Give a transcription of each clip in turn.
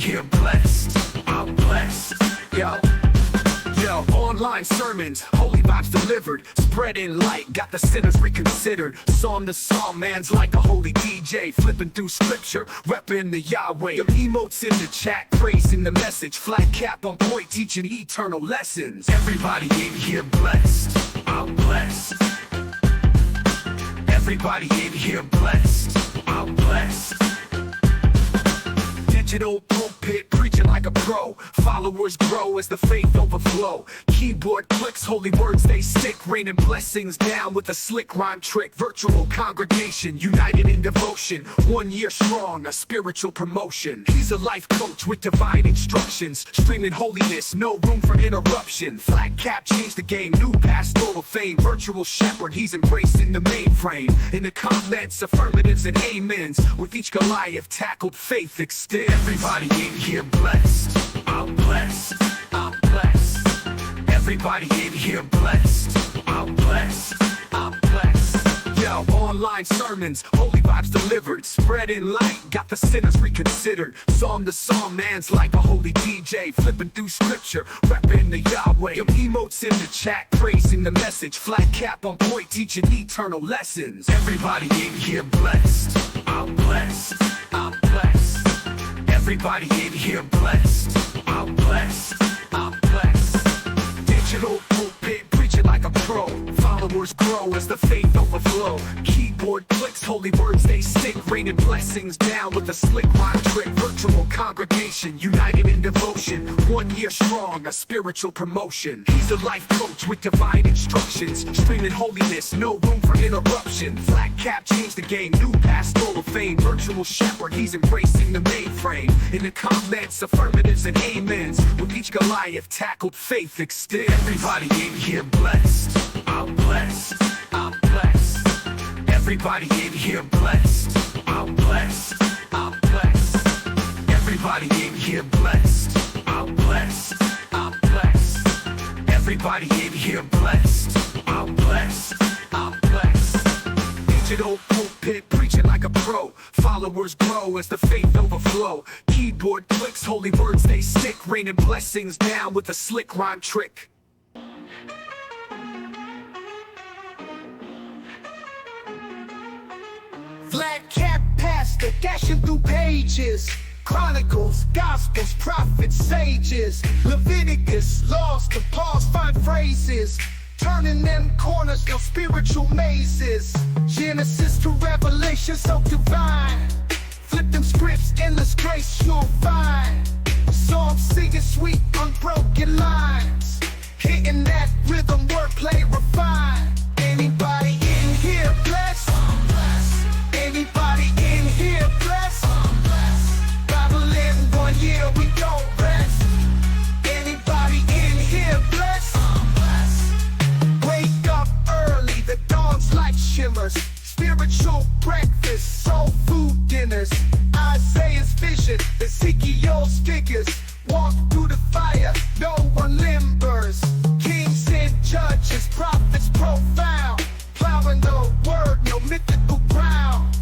You're blessed, I'm blessed. Yo, online sermons, holy vibes delivered, spreading light, got the sinners reconsidered. Psalm to psalm, man's like a holy DJ, flipping through scripture, repping the Yahweh. Your emotes in the chat, praising the message, flat cap on point, teaching eternal lessons. Everybody in here blessed, I'm blessed. Everybody in here blessed, I'm blessed. Digital pulpit, preaching like a pro. Followers grow as the faith overflow. Keyboard clicks, holy words they stick, raining blessings down with a slick rhyme trick. Virtual congregation, united in devotion, 1 year strong, a spiritual promotion. He's a life coach with divine instructions, streaming holiness, no room for interruption. Flat cap changed the game, new pastoral fame. Virtual shepherd, he's embracing the mainframe. In the comments, affirmatives and amens, with each Goliath tackled, faith extend. Everybody in here blessed, I'm blessed, I'm blessed. Everybody in here blessed, I'm blessed, I'm blessed. Yo, online sermons, holy vibes delivered, spreading light, got the sinners reconsidered. Psalm to psalm, man's like a holy DJ, flipping through scripture, repping the Yahweh. Your emotes in the chat, praising the message, flat cap on point, teaching eternal lessons. Everybody in here blessed, I'm blessed, I'm blessed. Everybody in here blessed, I'm blessed, I'm blessed. Digital pulpit, preaching like a pro. Followers grow as the faith overflow. Keyboard clicks, holy words they stick, raining blessings down with a slick rhyme trick. Virtual congregation, united in devotion, 1 year strong, a spiritual promotion. He's a life coach with divine instructions, streaming holiness, no room for interruption. Flat cap changed the game, new pastoral fame. Virtual shepherd, he's embracing the mainframe. In the comments, affirmatives and amens, with each Goliath tackled, faith extend. Everybody in here blessed, I'm blessed, I'm blessed. Everybody in here blessed, I'm blessed, I'm blessed. Everybody in here blessed, I'm blessed, I'm blessed. Everybody in here blessed, I'm blessed, I'm blessed. Digital pulpit, preaching like a pro. Followers grow as the faith overflow. Keyboard clicks, holy words they stick, raining blessings down with a slick rhyme trick. Flat cap pastor dashing through pages. Chronicles, Gospels, prophets, sages. Leviticus, laws to pause, find phrases. Turning them corners, no spiritual mazes. Genesis to Revelation, so divine. Flip them scripts, endless grace you'll find. Psalms singing sweet, unbroken lines. Hitting that rhythm, wordplay refined. Anybody in here blessed? Anybody in here blessed? Bible in 1 year, we don't rest. Anybody in here blessed? Wake up early, the dawn's light shimmers. Spiritual breakfast, soul food dinners. Isaiah's vision, Ezekiel's figures. Walk through the fire, no one limbers. Kings and judges, prophets profound. Plowing the word, no mythical ground.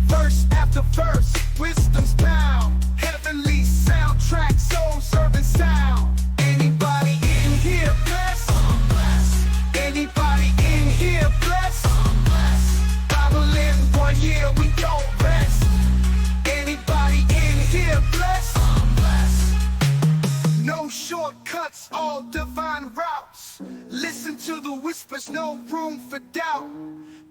Verse after verse, wisdom's bound. Heavenly soundtrack, soul serving sound. Anybody in here blessed? Anybody in here blessed? Bible in 1 year, we don't rest. Anybody in here blessed? No shortcuts, all divine routes. Listen to the whispers, no room for doubt.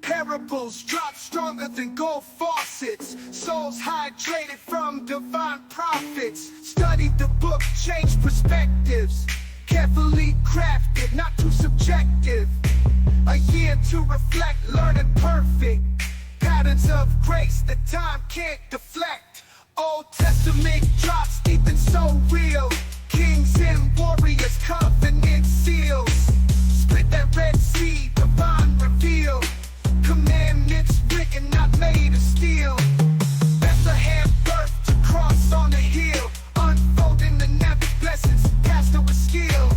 Parables drop stronger than gold faucets. Souls hydrated from divine prophets. Study the book, change perspectives. Carefully crafted, not too subjective. A year to reflect, learning perfect. Patterns of grace that time can't deflect. Old Testament drops deep and so real. Kings and warriors, covenant seals. Split that Red Sea, divine reveal. Commandments written, not made of steel. Bethlehem birth to cross on the hill. Unfolding the never blessings, pastor with skill.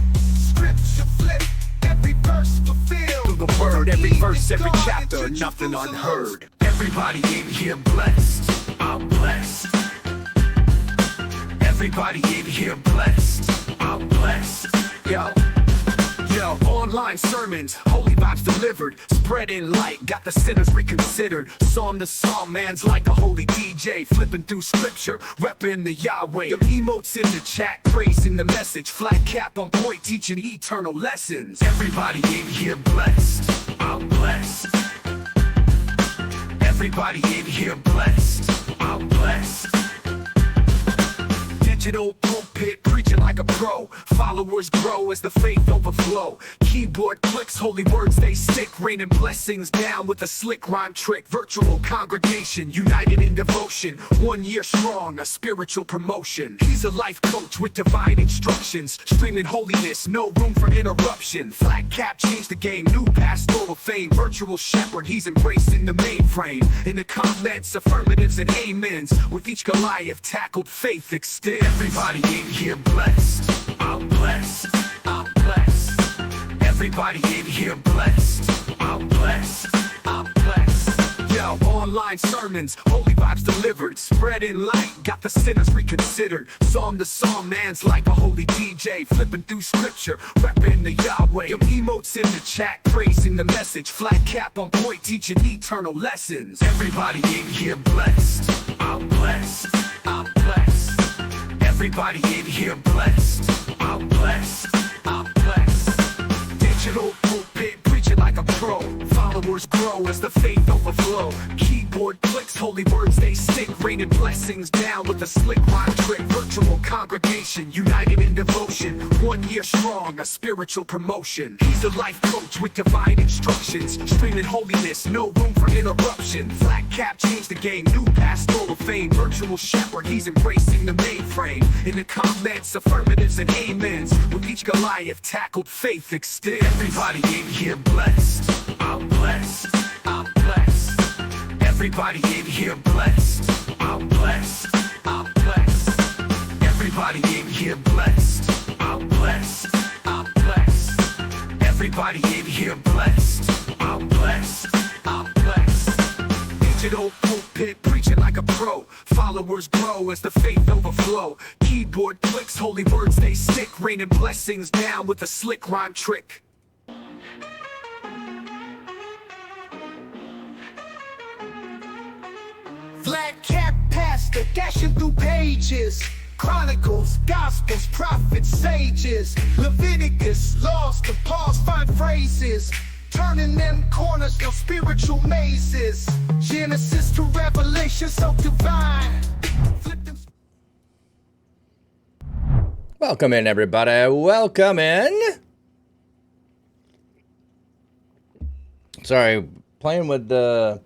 Scripture flip, every verse fulfilled. Through the word, every verse, every chapter, nothing unheard. Everybody in here blessed, I'm blessed. Everybody in here blessed. I'm blessed. Yo, online sermons, holy vibes delivered, spreading light, got the sinners reconsidered. Psalm to psalm, man's like a holy DJ, flipping through scripture, repping the Yahweh. Your emotes in the chat, praising the message, flat cap on point, teaching eternal lessons. Everybody in here blessed. I'm blessed. Everybody in here blessed. I'm blessed. Digital pulpit, preaching like a pro. Followers grow as the faith overflow. Keyboard clicks, holy words they stick, raining blessings down with a slick rhyme trick. Virtual congregation, united in devotion. 1 year strong, a spiritual promotion. He's a life coach with divine instructions, streaming holiness, no room for interruption. Flat cap changed the game, new pastoral fame. Virtual shepherd, he's embracing the mainframe. In the comments, affirmatives and amens. With each Goliath tackled, faith extend. Everybody in here blessed. I'm blessed. I'm blessed. Everybody in here blessed. I'm blessed. I'm blessed. Yo, online sermons, holy vibes delivered, spreading light, got the sinners reconsidered. Psalm to psalm, man's like a holy DJ, flipping through scripture, repping the Yahweh. Your emotes in the chat, praising the message, flat cap on point, teaching eternal lessons. Everybody in here blessed. I'm blessed. I'm blessed. Everybody in here blessed. I'm blessed. I'm blessed. Digital pulpit, preaching like a pro. Followers grow as the faith overflow. Keyboard clicks, holy words they stick, raining blessings down with a slick rhyme trick. Virtual congregation, united in devotion. 1 year strong, a spiritual promotion. He's a life coach with divine instructions, streaming holiness, no room for interruption. Flat cap changed the game, new pastoral fame. Virtual shepherd, he's embracing the mainframe. In the comments, affirmatives and amens. With each Goliath tackled, faith extend. Everybody in here blessed. I'm blessed. I'm blessed. Everybody in here blessed. I'm blessed. I'm blessed. Everybody in here blessed. I'm blessed. I'm blessed. Everybody in here blessed. I'm blessed. I'm blessed. Digital pulpit, preaching like a pro. Followers grow as the faith overflow. Keyboard clicks, holy words they stick, raining blessings down with a slick rhyme trick. Flat cap pastor dashing through pages. Chronicles, Gospels, prophets, sages. Leviticus, laws to Paul's fine phrases. Turning them corners, no spiritual mazes. Genesis to Revelation, so divine. Flip them. Welcome in, everybody. Welcome in. Sorry, playing with the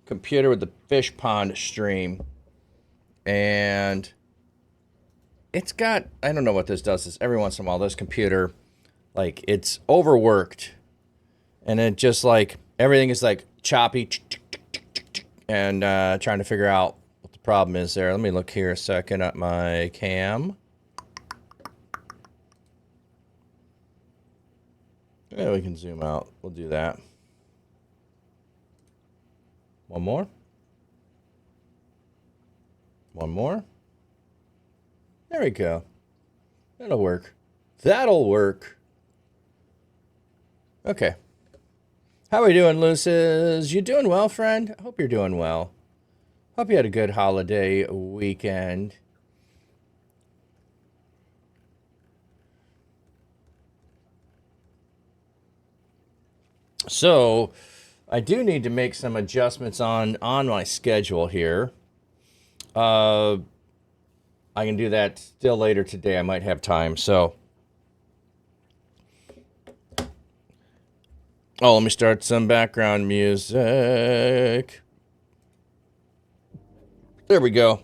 computer with the fish pond stream, and it's got, I don't know what this does. This every once in a while, this computer, like, it's overworked, and it just, like, everything is like choppy, and trying to figure out what the problem is there. Let me look here a second at my cam. Yeah, we can zoom out. We'll do that. One more. One more. There we go. That'll work. That'll work. Okay. How are we doing, Lucis? You doing well, friend? I hope you're doing well. Hope you had a good holiday weekend. So, I do need to make some adjustments on my schedule here. I can do that still later today. I might have time. So, let me start some background music. There we go.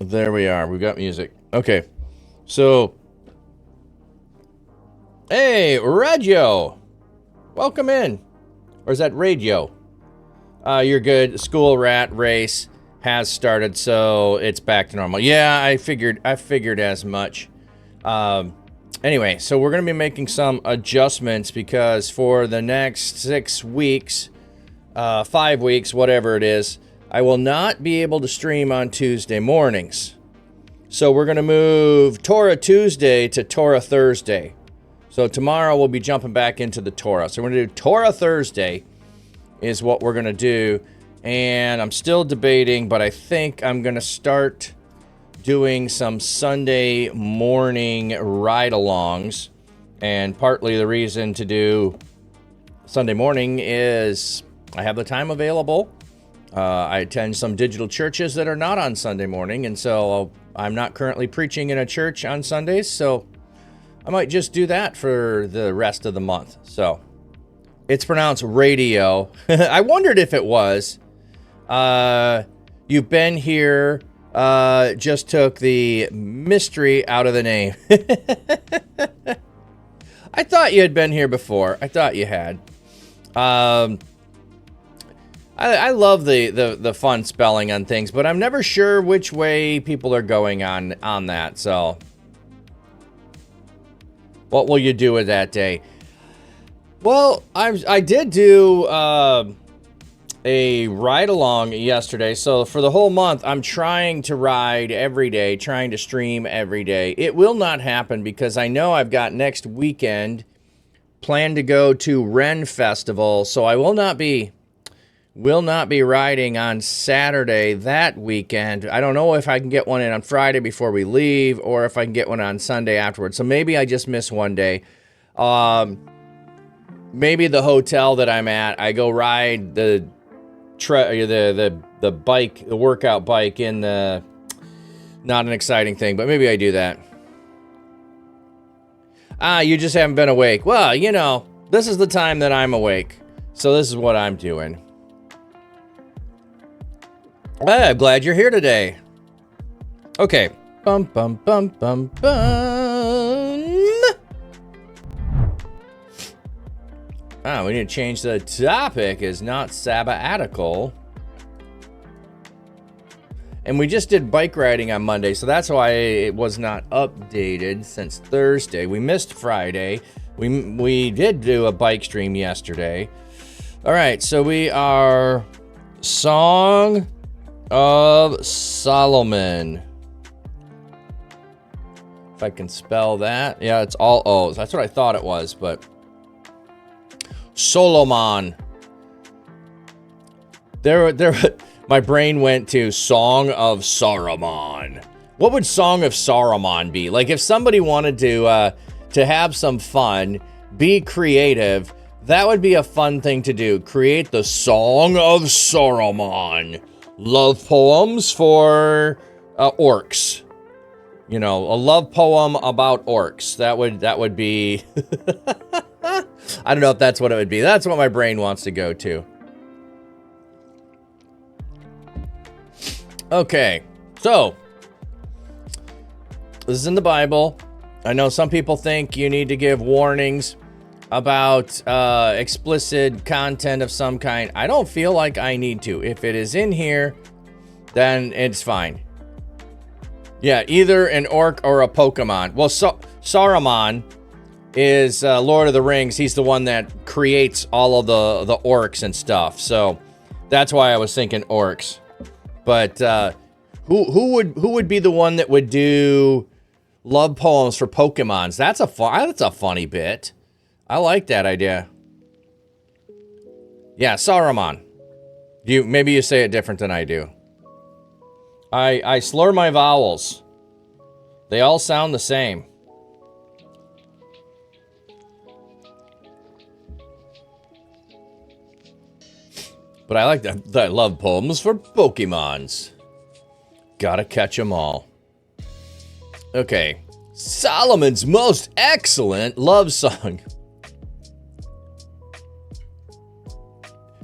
There we are. We've got music. Okay. So, hey, Radio. Welcome in. Or is that radio? You're good. School rat race has started, so it's back to normal. Yeah, I figured as much. Anyway, so we're going to be making some adjustments because for the next 6 weeks, 5 weeks, whatever it is, I will not be able to stream on Tuesday mornings. So we're going to move Torah Tuesday to Torah Thursday. So tomorrow we'll be jumping back into the Torah. So we're going to do Torah Thursday is what we're going to do. And I'm still debating, but I think I'm going to start doing some Sunday morning ride-alongs. And partly the reason to do Sunday morning is I have the time available. I attend some digital churches that are not on Sunday morning, and so I'm not currently preaching in a church on Sundays, so I might just do that for the rest of the month. So it's pronounced radio. I wondered if it was. You've been here, just took the mystery out of the name. I thought you had been here before. I thought you had. I love the fun spelling on things, but I'm never sure which way people are going on that. So, what will you do with that day? Well, I did do a ride along yesterday. So for the whole month, I'm trying to ride every day, trying to stream every day. It will not happen because I know I've got next weekend planned to go to Ren Festival, so I will not be riding on Saturday that weekend. I don't know if I can get one in on Friday before we leave or if I can get one on Sunday afterwards. So maybe I just miss one day. Maybe the hotel that I'm at, I go ride the bike, the workout bike in the, not an exciting thing, but maybe I do that. You just haven't been awake. Well, you know, this is the time that I'm awake. So this is what I'm doing. I'm glad you're here today. Okay. Bum, bum, bum, bum, bum. We need to change the topic. Is not sabbatical. And we just did bike riding on Monday, so that's why it was not updated since Thursday. We missed Friday. We did do a bike stream yesterday. All right, so we are Song of Solomon. If I can spell that. Yeah, it's all O's. That's what I thought it was, but Solomon. My brain went to Song of Saruman. What would Song of Saruman be? Like if somebody wanted to have some fun, be creative, that would be a fun thing to do. Create the Song of Saruman. Love poems for orcs. You know, a love poem about orcs. That would be I don't know if that's what it would be. That's what my brain wants to go to. Okay, so this is in the Bible. I know some people think you need to give warnings about explicit content of some kind. I don't feel like I need to. If it is in here, then it's fine. Yeah, either an orc or a Pokemon. Well, Saruman is Lord of the Rings. He's the one that creates all of the orcs and stuff. So that's why I was thinking orcs. But who would be the one that would do love poems for Pokemons? That's a funny bit. I like that idea. Yeah, Saruman. Maybe you say it different than I do. I slur my vowels. They all sound the same. But I like that. I love poems for Pokemons. Gotta catch 'em all. Okay. Solomon's most excellent love song.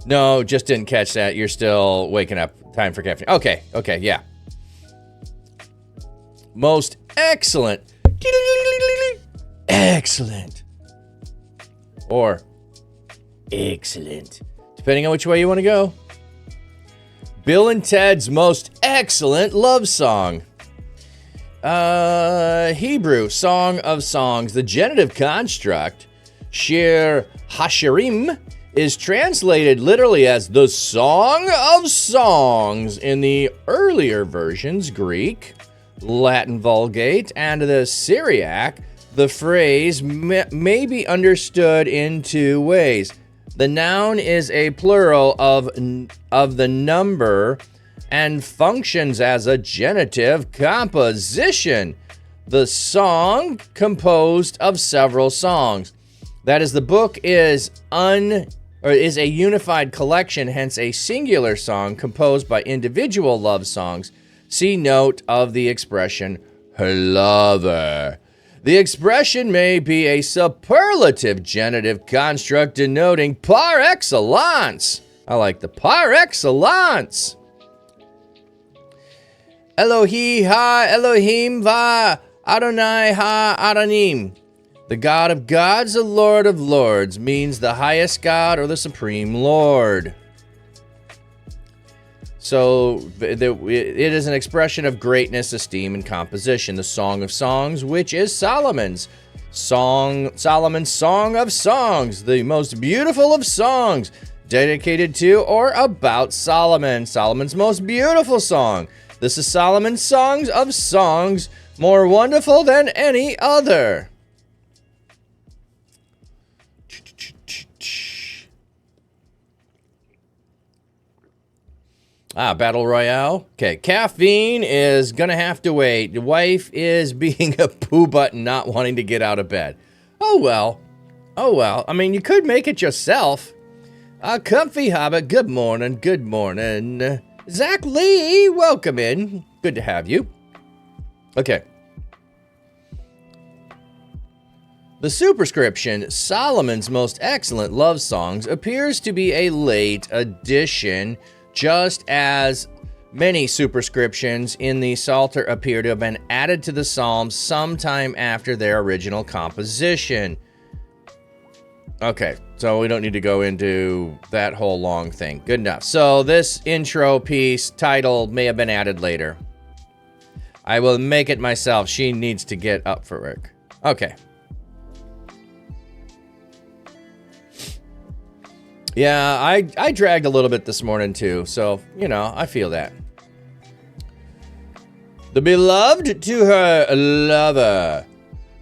No, just didn't catch that. You're still waking up. Time for caffeine. Okay, yeah. Most excellent. Excellent. Or excellent. Depending on which way you want to go. Bill and Ted's most excellent love song. Hebrew Song of Songs. The genitive construct, Shir Hashirim, is translated literally as the Song of Songs in the earlier versions, Greek, Latin Vulgate, and the Syriac, the phrase may be understood in two ways. The noun is a plural of the number and functions as a genitive composition. The song composed of several songs. That is, the book is a unified collection, hence a singular song composed by individual love songs. See note of the expression lover. The expression may be a superlative genitive construct denoting par excellence. I like the par excellence. Elohi ha Elohim va Adonai ha Adonim. The God of gods, the Lord of lords, means the highest God or the supreme Lord. So it is an expression of greatness, esteem, and composition. The Song of Songs, which is Solomon's Song of Songs, the most beautiful of songs, dedicated to or about Solomon. Solomon's most beautiful song. This is Solomon's Songs of Songs, more wonderful than any other. Battle Royale. Okay, caffeine is gonna have to wait. The wife is being a poo button, not wanting to get out of bed. Oh well. I mean, you could make it yourself. Comfy Hobbit, good morning. Zach Lee, welcome in. Good to have you. Okay. The superscription, Solomon's Most Excellent Love Songs, appears to be a late addition, just as many superscriptions in the Psalter appear to have been added to the Psalms sometime after their original composition. Okay, so we don't need to go into that whole long thing. Good enough. So this intro piece title may have been added later. I will make it myself. She needs to get up for work. Okay. Yeah, I dragged a little bit this morning too, so, you know, I feel that. The beloved to her lover.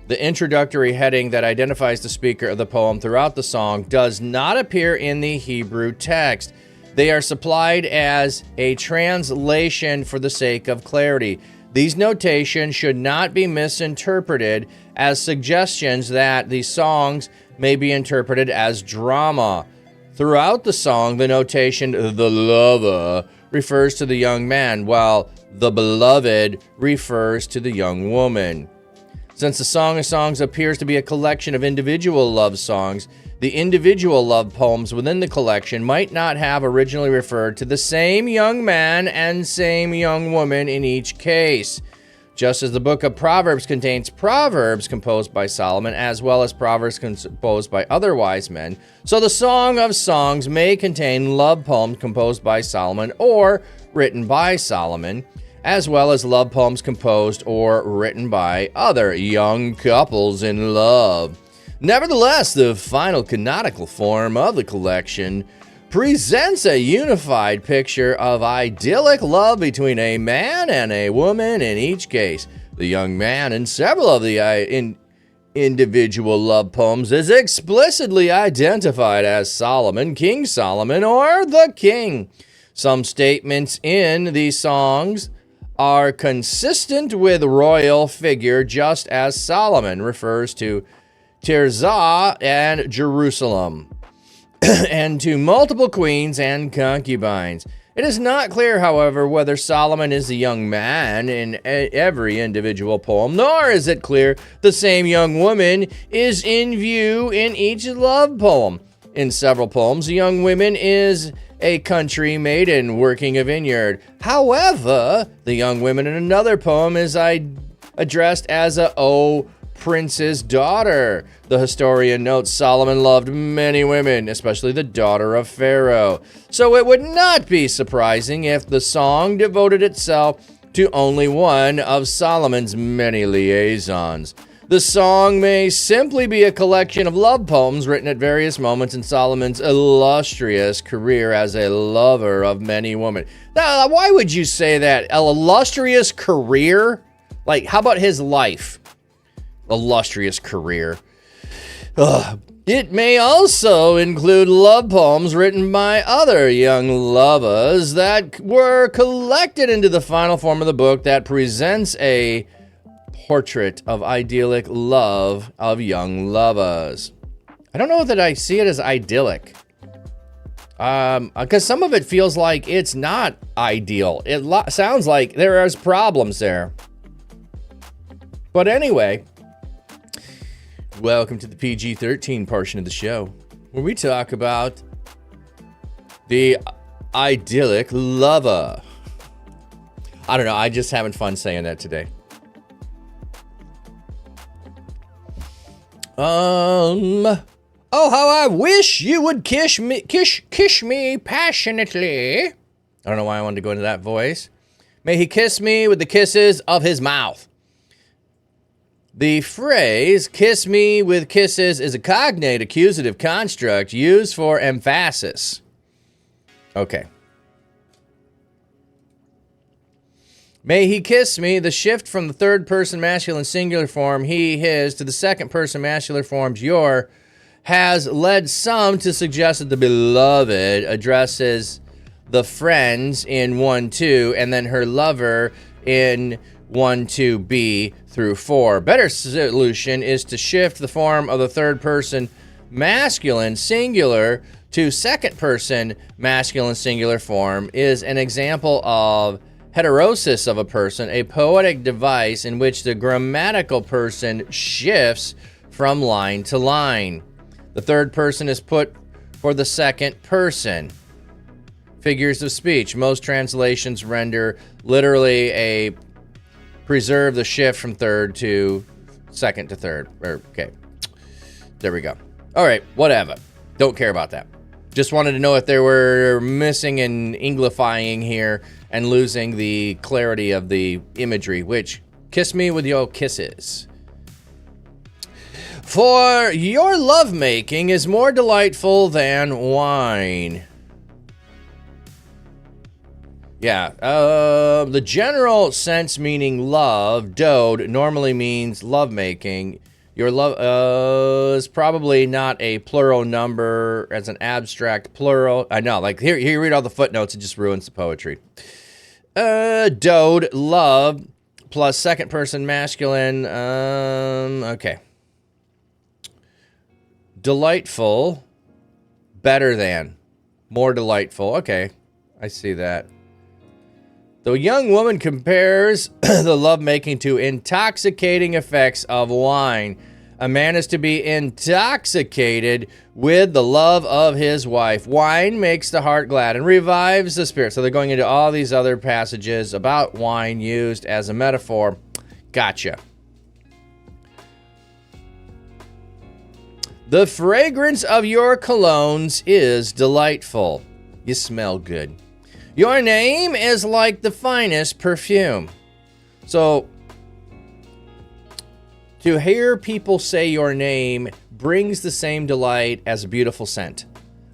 The introductory heading that identifies the speaker of the poem throughout the song does not appear in the Hebrew text. They are supplied as a translation for the sake of clarity. These notations should not be misinterpreted as suggestions that the songs may be interpreted as drama. Throughout the song, the notation, the lover, refers to the young man, while the beloved refers to the young woman. Since the Song of Songs appears to be a collection of individual love songs, the individual love poems within the collection might not have originally referred to the same young man and same young woman in each case. Just as the book of Proverbs contains proverbs composed by Solomon as well as proverbs composed by other wise men, so the Song of Songs may contain love poems composed by Solomon or written by Solomon, as well as love poems composed or written by other young couples in love. Nevertheless, the final canonical form of the collection presents a unified picture of idyllic love between a man and a woman in each case. The young man in several of the individual love poems is explicitly identified as Solomon, King Solomon, or the king. Some statements in these songs are consistent with royal figure, just as Solomon refers to Tirzah and Jerusalem, and to multiple queens and concubines. It is not clear, however, whether Solomon is the young man in every individual poem, nor is it clear the same young woman is in view in each love poem. In several poems, the young woman is a country maiden working a vineyard. However, the young woman in another poem is addressed as a prince's daughter. The historian notes Solomon loved many women, especially the daughter of Pharaoh. So it would not be surprising if the song devoted itself to only one of Solomon's many liaisons. The song may simply be a collection of love poems written at various moments in Solomon's illustrious career as a lover of many women. Now, why would you say that? An illustrious career? Like, how about his life? Illustrious career. It may also include love poems written by other young lovers that were collected into the final form of the book that presents a portrait of idyllic love of young lovers. I don't know that I see it as idyllic. Because some of it feels like it's not ideal. It sounds like there is problems there. But anyway, welcome to the PG-13 portion of the show, where we talk about the idyllic lover. I don't know, I just having fun saying that today. Oh, how I wish you would kiss me passionately. I don't know why I wanted to go into that voice. May he kiss me with the kisses of his mouth. The phrase, kiss me with kisses, is a cognate accusative construct used for emphasis. Okay. May he kiss me, the shift from the third person masculine singular form, he, his, to the second person masculine forms, your, has led some to suggest that the beloved addresses the friends in 1-2 and then her lover in 1-2b through 4. Better solution is to shift the form of the third person masculine singular to second person masculine singular form is an example of heterosis of a person, a poetic device in which the grammatical person shifts from line to line. The third person is put for the second person. Figures of speech. Most translations render literally a preserve the shift from third to second to third. Okay. There we go. All right, whatever. Don't care about that. Just wanted to know if there were missing and Englifying here and losing the clarity of the imagery, which kiss me with your kisses. For your lovemaking is more delightful than wine. Yeah, the general sense meaning love, dode, normally means lovemaking. Your love is probably not a plural number as an abstract plural. I know, like here you read all the footnotes, it just ruins the poetry. Dode, love, plus second person masculine, okay. Delightful, better than, more delightful. Okay, I see that. The young woman compares the lovemaking to intoxicating effects of wine. A man is to be intoxicated with the love of his wife. Wine makes the heart glad and revives the spirit. So they're going into all these other passages about wine used as a metaphor. Gotcha. The fragrance of your colognes is delightful. You smell good. Your name is like the finest perfume. So, to hear people say your name brings the same delight as a beautiful scent.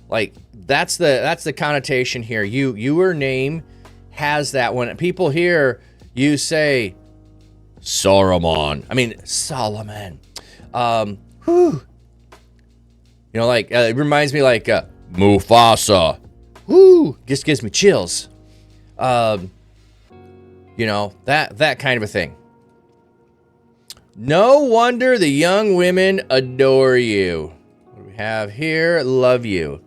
Like, that's the connotation here. Your name has that. When people hear you say Solomon. You know, like, it reminds me like Mufasa. Woo! Just gives me chills. You know, that kind of a thing. No wonder the young women adore you. What do we have here? Love you.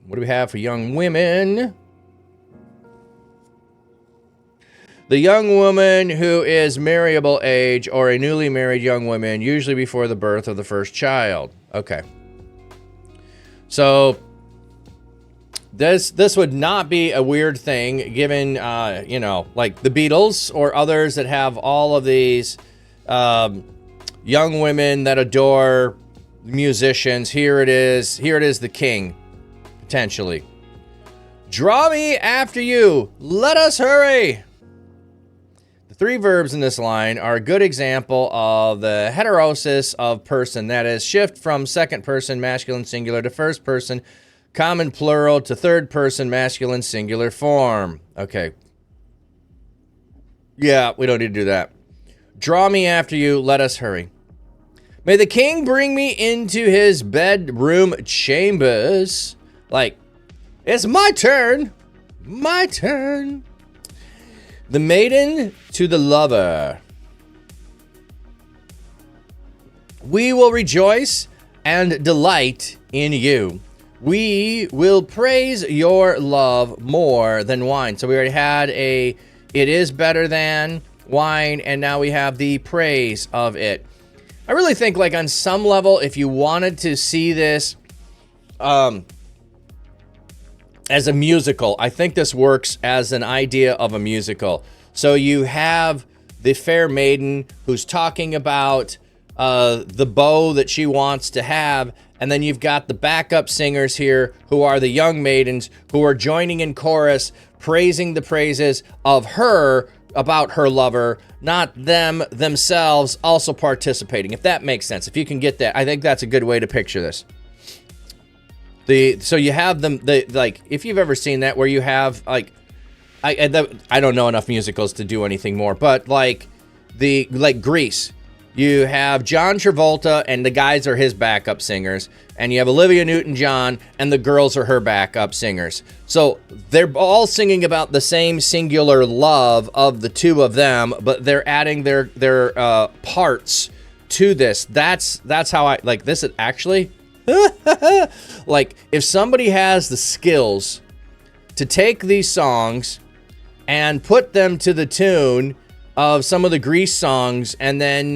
What do we have for young women? The young woman who is marriable age or a newly married young woman, usually before the birth of the first child. Okay. So this would not be a weird thing given, you know, like the Beatles or others that have all of these young women that adore musicians. Here it is the king, potentially. Draw me after you. Let us hurry. The three verbs in this line are a good example of the heterosis of person. That is, shift from second person masculine singular to first person common plural to third person masculine singular form. Okay. Yeah, we don't need to do that. Draw me after you, let us hurry. May the king bring me into his bedroom chambers. Like, it's my turn. My turn. The maiden to the lover. We will rejoice and delight in you. We will praise your love more than wine. So we already had it is better than wine, and now we have the praise of it. I really think, like, on some level, if you wanted to see this as a musical, I think this works as an idea of a musical. So you have the fair maiden who's talking about the beau that she wants to have, and then you've got the backup singers here who are the young maidens who are joining in chorus, praising the praises of her about her lover, not them themselves also participating, if that makes sense. If you can get that, I think that's a good way to picture this. So you have them, like, if you've ever seen that, where you have, like, I don't know enough musicals to do anything more, but like Grease, you have John Travolta and the guys are his backup singers, and you have Olivia Newton-John and the girls are her backup singers. So they're all singing about the same singular love of the two of them, but they're adding their parts to this. That's how I like this. Is actually like, if somebody has the skills to take these songs and put them to the tune of some of the Grease songs, and then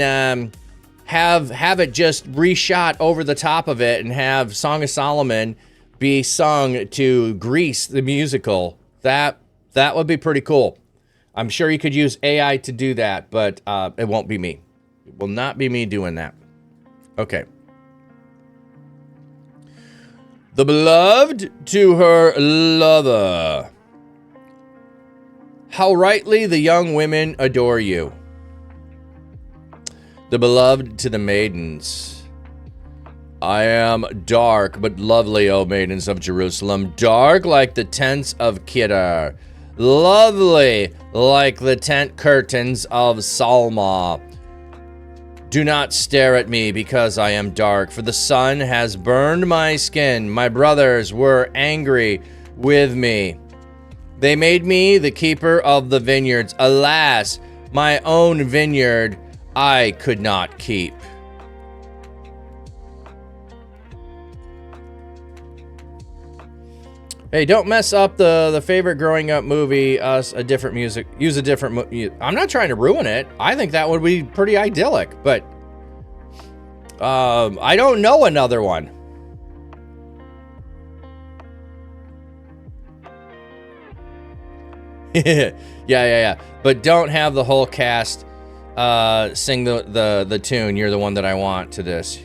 have it just reshot over the top of it, and have Song of Solomon be sung to Grease the musical, that would be pretty cool. I'm sure you could use AI to do that, but it won't be me. It will not be me doing that. Okay. The beloved to her lover. How rightly the young women adore you. The beloved to the maidens. I am dark but lovely, O maidens of Jerusalem. Dark like the tents of Kedar. Lovely like the tent curtains of Salma. Do not stare at me because I am dark, for the sun has burned my skin. My brothers were angry with me. They made me the keeper of the vineyards. Alas, my own vineyard I could not keep. Hey, don't mess up the favorite growing up movie. Use a different. I'm not trying to ruin it. I think that would be pretty idyllic, but I don't know another one. Yeah. But don't have the whole cast sing the tune. You're the one that I want to this.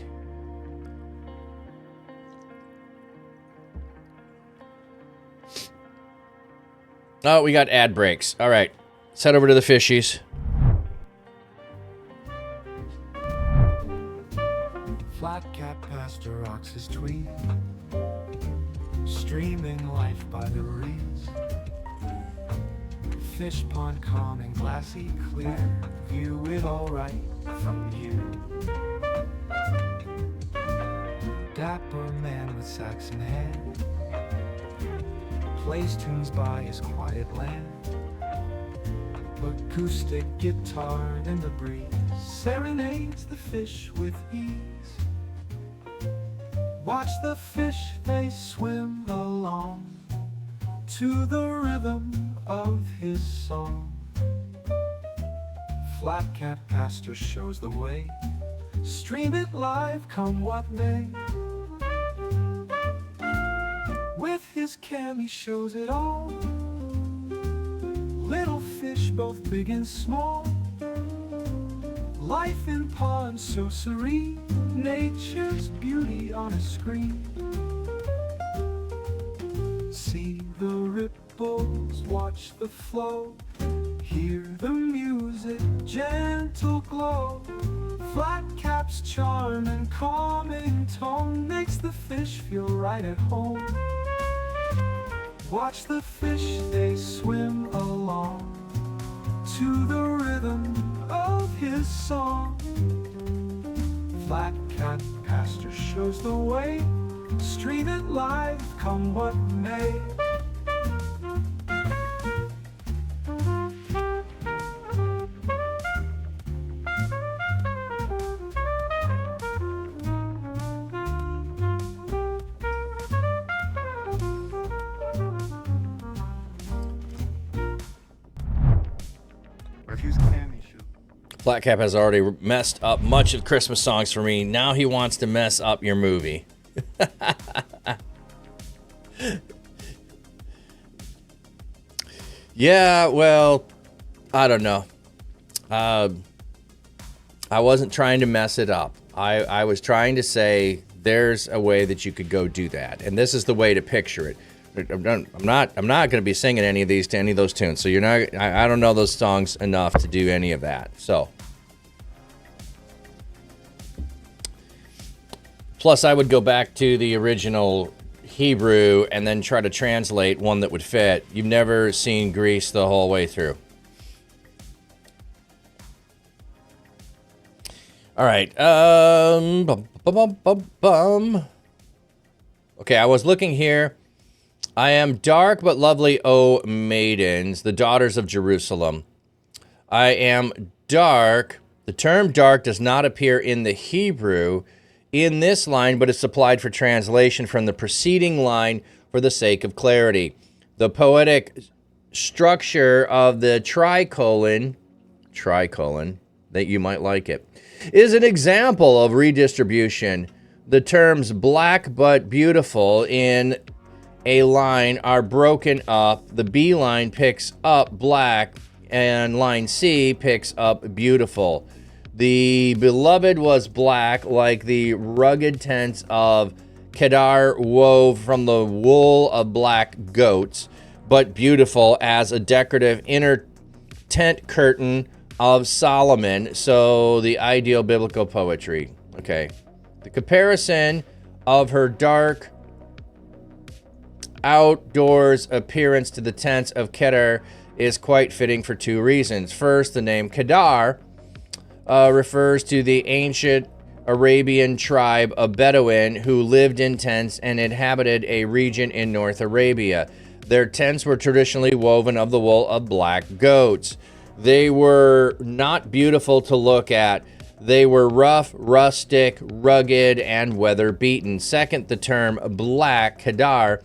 Oh, we got ad breaks. All right. Let's head over to the fishies. Flat cat pastor rocks his tweed, streaming life by the reeds. Fish pond calm and glassy clear, view it all right from here. Dapper man with Saxon head plays tunes by his quiet land. Acoustic guitar in the breeze serenades the fish with ease. Watch the fish, they swim along to the rhythm of his song. Flat cat pastor shows the way, stream it live come what may. With his cam he shows it all, little fish both big and small. Life in ponds so serene, nature's beauty on a screen. See the ripples, watch the flow, hear the music, gentle glow. Flat cap's charm and calming tone makes the fish feel right at home. Watch the fish, they swim along to the rhythm of his song. Flat Cat Pastor shows the way. Stream it live, come what may. Refuse candy shoot. Flat Cap has already messed up much of Christmas songs for me. Now he wants to mess up your movie. Yeah, well, I don't know. I wasn't trying to mess it up. I was trying to say there's a way that you could go do that, and this is the way to picture it. I'm not going to be singing any of these to any of those tunes, so you're not. I don't know those songs enough to do any of that. So, plus I would go back to the original Hebrew and then try to translate one that would fit. You've never seen Grease the whole way through. All right. Okay, I was looking here. I am dark but lovely, O maidens, the daughters of Jerusalem. I am dark. The term dark does not appear in the Hebrew in this line, but is supplied for translation from the preceding line for the sake of clarity. The poetic structure of the tricolon, that you might like it, is an example of redistribution. The terms black but beautiful in a line are broken up. The B line picks up black and line C picks up beautiful. The beloved was black like the rugged tents of Kedar wove from the wool of black goats, but beautiful as a decorative inner tent curtain of Solomon. So the ideal biblical poetry. Okay. The comparison of her dark outdoors appearance to the tents of Kedar is quite fitting for two reasons. First, the name Kedar refers to the ancient Arabian tribe of Bedouin who lived in tents and inhabited a region in North Arabia. Their tents were traditionally woven of the wool of black goats. They were not beautiful to look at. They were rough, rustic, rugged, and weather-beaten. Second, the term black, Kedar,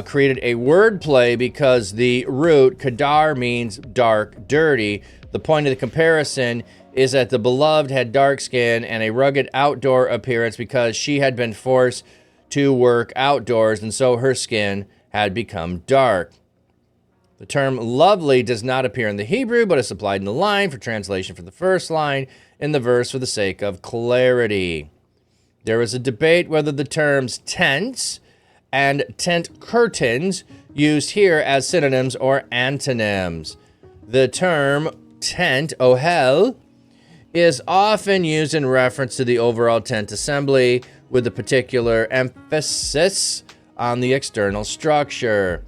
created a wordplay because the root, Kedar, means dark, dirty. The point of the comparison is that the beloved had dark skin and a rugged outdoor appearance because she had been forced to work outdoors, and so her skin had become dark. The term lovely does not appear in the Hebrew, but is supplied in the line for translation for the first line in the verse for the sake of clarity. There is a debate whether the terms tents and tent curtains used here as synonyms or antonyms. The term tent, ohel, is often used in reference to the overall tent assembly with a particular emphasis on the external structure.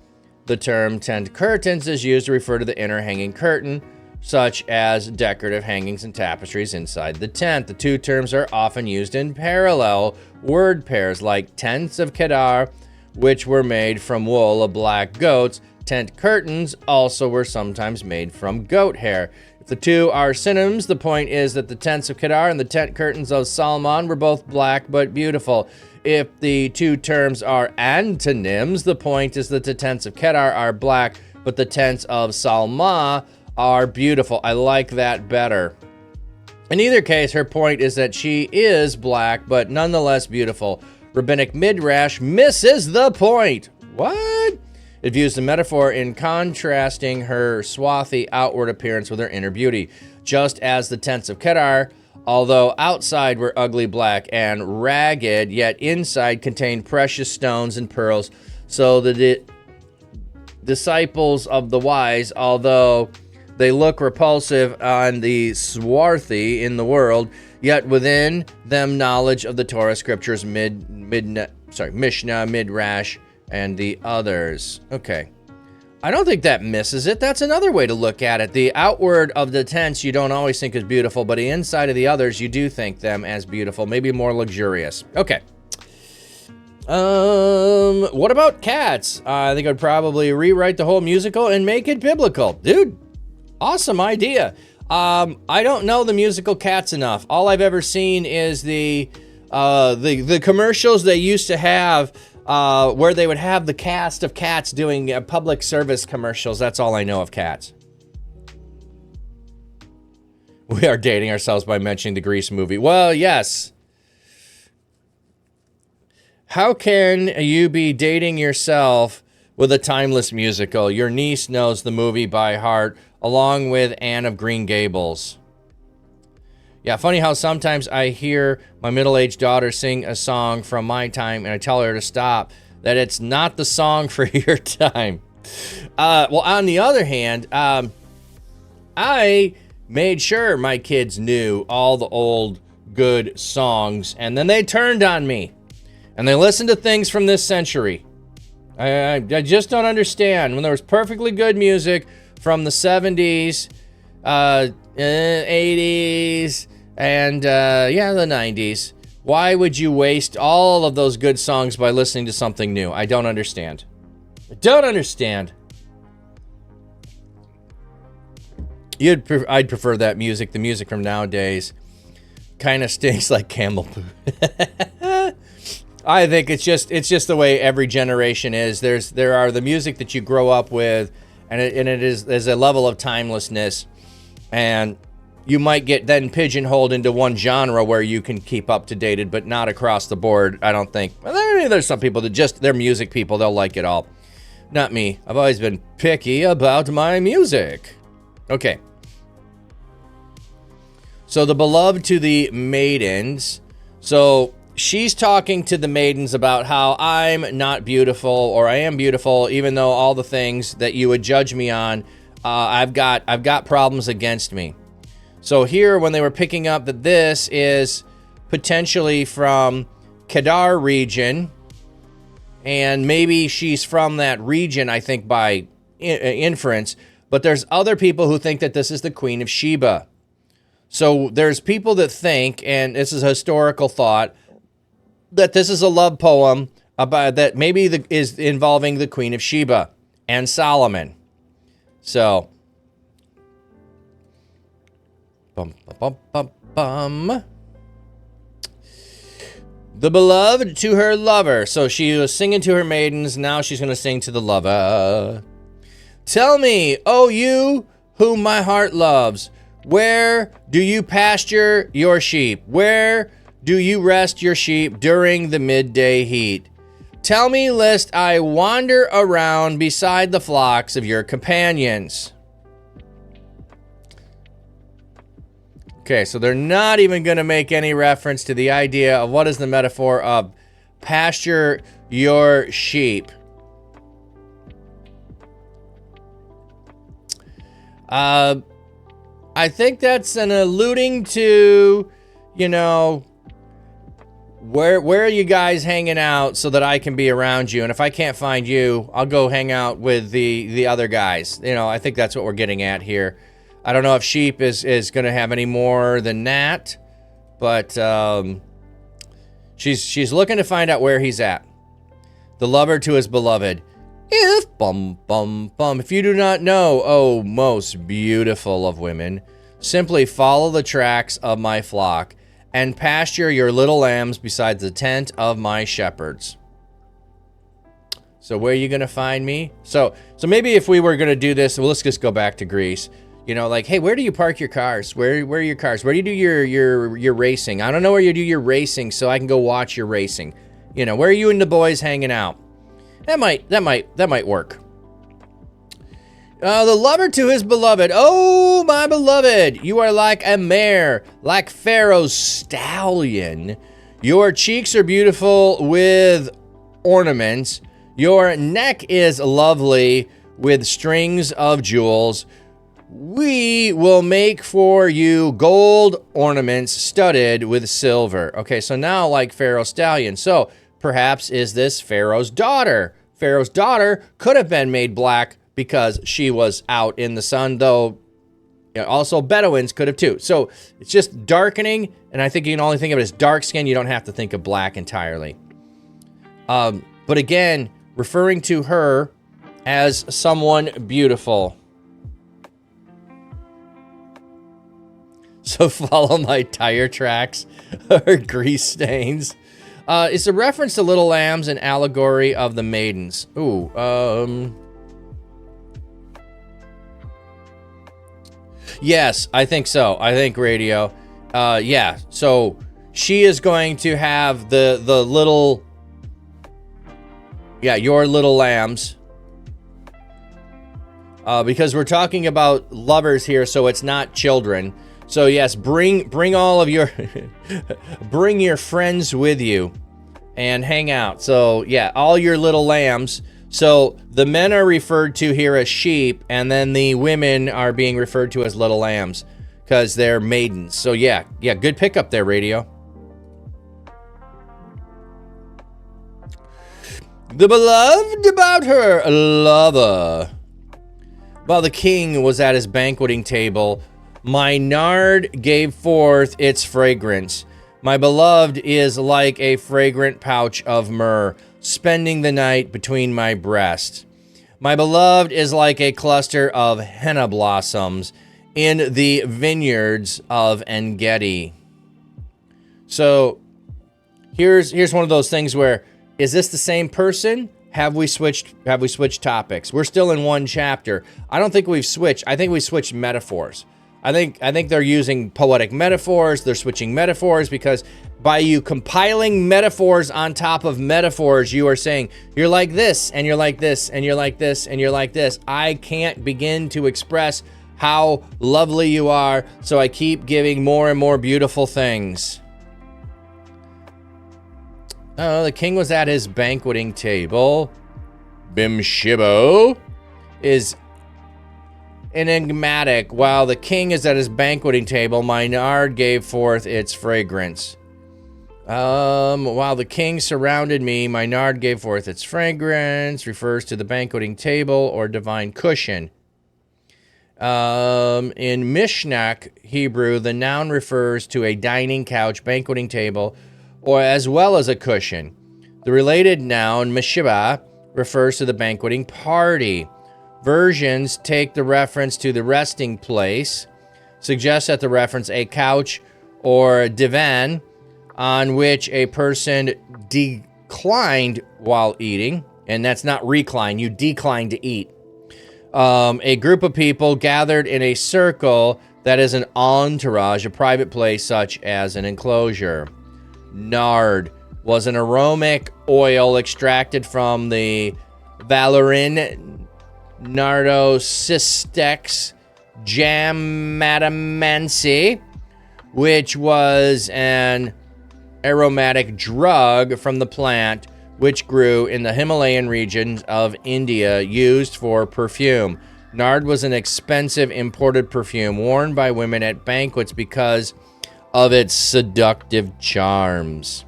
The term tent curtains is used to refer to the inner hanging curtain, such as decorative hangings and tapestries inside the tent. The two terms are often used in parallel word pairs, like tents of Kedar, which were made from wool of black goats. Tent curtains also were sometimes made from goat hair. If the two are synonyms, the point is that the tents of Kedar and the tent curtains of Solomon were both black but beautiful. If the two terms are antonyms, the point is that the tents of Kedar are black, but the tents of Salma are beautiful. I like that better. In either case, her point is that she is black, but nonetheless beautiful. Rabbinic Midrash misses the point. What? It views the metaphor in contrasting her swarthy outward appearance with her inner beauty. Just as the tents of Kedar, although outside were ugly black and ragged, yet inside contained precious stones and pearls, so the disciples of the wise, although they look repulsive on the swarthy in the world, yet within them knowledge of the Torah scriptures, Mishnah, Midrash, and the others. Okay. I don't think that misses it. That's another way to look at it. The outward of the tents you don't always think is beautiful, but the inside of the others you do think them as beautiful, maybe more luxurious. Okay. What about Cats? I think I'd probably rewrite the whole musical and make it biblical. Dude, awesome idea. I don't know the musical Cats enough. All I've ever seen is the commercials they used to have, where they would have the cast of Cats doing public service commercials. That's all I know of Cats. We are dating ourselves by mentioning the Grease movie. Well, yes. How can you be dating yourself with a timeless musical? Your niece knows the movie by heart, along with Anne of Green Gables. Yeah, funny how sometimes I hear my middle-aged daughter sing a song from my time, and I tell her to stop, that it's not the song for your time. Well, on the other hand, I made sure my kids knew all the old good songs, and then they turned on me. And they listen to things from this century. I just don't understand. When there was perfectly good music from the 70s, 80s, and the 90s, why would you waste all of those good songs by listening to something new? I don't understand. I don't understand. I'd prefer that music. The music from nowadays kind of stinks like camel poo. I think it's just the way every generation is. There are the music that you grow up with, and there's a level of timelessness, and you might get then pigeonholed into one genre where you can keep up to date, but not across the board. I don't think. Well, there's some people that they're music people. They'll like it all. Not me. I've always been picky about my music. Okay. So the beloved to the maidens. So she's talking to the maidens about how I'm not beautiful, or I am beautiful, even though all the things that you would judge me on, I've got problems against me. So here, when they were picking up that this is potentially from Kedar region, and maybe she's from that region, I think by inference, but there's other people who think that this is the Queen of Sheba. So there's people that think, and this is a historical thought, that this is a love poem about that maybe is involving the Queen of Sheba and Solomon. So, bum, bum, bum, bum. The beloved to her lover. So she was singing to her maidens. Now she's going to sing to the lover. Tell me, oh you whom my heart loves, where do you pasture your sheep? Where do you rest your sheep during the midday heat? Tell me, lest I wander around beside the flocks of your companions. Okay, so they're not even going to make any reference to the idea of what is the metaphor of pasture your sheep. I think that's an alluding to, where are you guys hanging out so that I can be around you? And if I can't find you, I'll go hang out with the other guys. I think that's what we're getting at here. I don't know if sheep is going to have any more than that, but she's looking to find out where he's at. The lover to his beloved. If you do not know, oh, most beautiful of women, simply follow the tracks of my flock and pasture your little lambs beside the tent of my shepherds. So where are you going to find me? So maybe if we were going to do this, well, let's just go back to Greece. Hey, where do you park your cars? Where are your cars? Where do you do your racing? I don't know where you do your racing, so I can go watch your racing. Where are you and the boys hanging out? That might work. The lover to his beloved. Oh, my beloved, you are like a mare, like Pharaoh's stallion. Your cheeks are beautiful with ornaments. Your neck is lovely with strings of jewels. We will make for you gold ornaments studded with silver. Okay, so now like Pharaoh's stallion. So perhaps is this Pharaoh's daughter? Pharaoh's daughter could have been made black because she was out in the sun, though also Bedouins could have too. So it's just darkening, and I think you can only think of it as dark skin. You don't have to think of black entirely. But again, referring to her as someone beautiful. So follow my tire tracks or grease stains. It's a reference to Little Lambs and allegory of the maidens. Ooh, yes, I think so. I think radio. Yeah, so she is going to have the little, yeah, your little lambs. Because we're talking about lovers here, so it's not children. So yes, bring all of your bring your friends with you and hang out. So yeah, all your little lambs. So the men are referred to here as sheep, and then the women are being referred to as little lambs because they're maidens. So yeah, good pickup there, radio. The beloved about her lover. While the king was at his banqueting table, my nard gave forth its fragrance. My beloved is like a fragrant pouch of myrrh, spending the night between my breasts. My beloved is like a cluster of henna blossoms in the vineyards of En-Gedi. So here's one of those things where, is this the same person? Have we switched topics? We're still in one chapter. I don't think we've switched. I think we switched metaphors. I think they're using poetic metaphors. They're switching metaphors because by you compiling metaphors on top of metaphors, you are saying you're like this and you're like this and you're like this and you're like this. I can't begin to express how lovely you are, so I keep giving more and more beautiful things. Oh, the king was at his banqueting table. Bimshibo is enigmatic. While the king is at his banqueting table, my nard gave forth its fragrance. While the king surrounded me, my nard gave forth its fragrance. Refers to the banqueting table or divine cushion. In Mishnah Hebrew, the noun refers to a dining couch, banqueting table, or as well as a cushion. The related noun, Meshiba, refers to the banqueting party. Versions take the reference to the resting place, suggest that the reference a couch or divan on which a person declined while eating, and that's not recline, you decline to eat. A group of people gathered in a circle that is an entourage, a private place such as an enclosure. Nard was an aromatic oil extracted from the Valorin Nardocystex jamadamancy, which was an aromatic drug from the plant which grew in the Himalayan regions of India, used for perfume. Nard was an expensive imported perfume worn by women at banquets because of its seductive charms.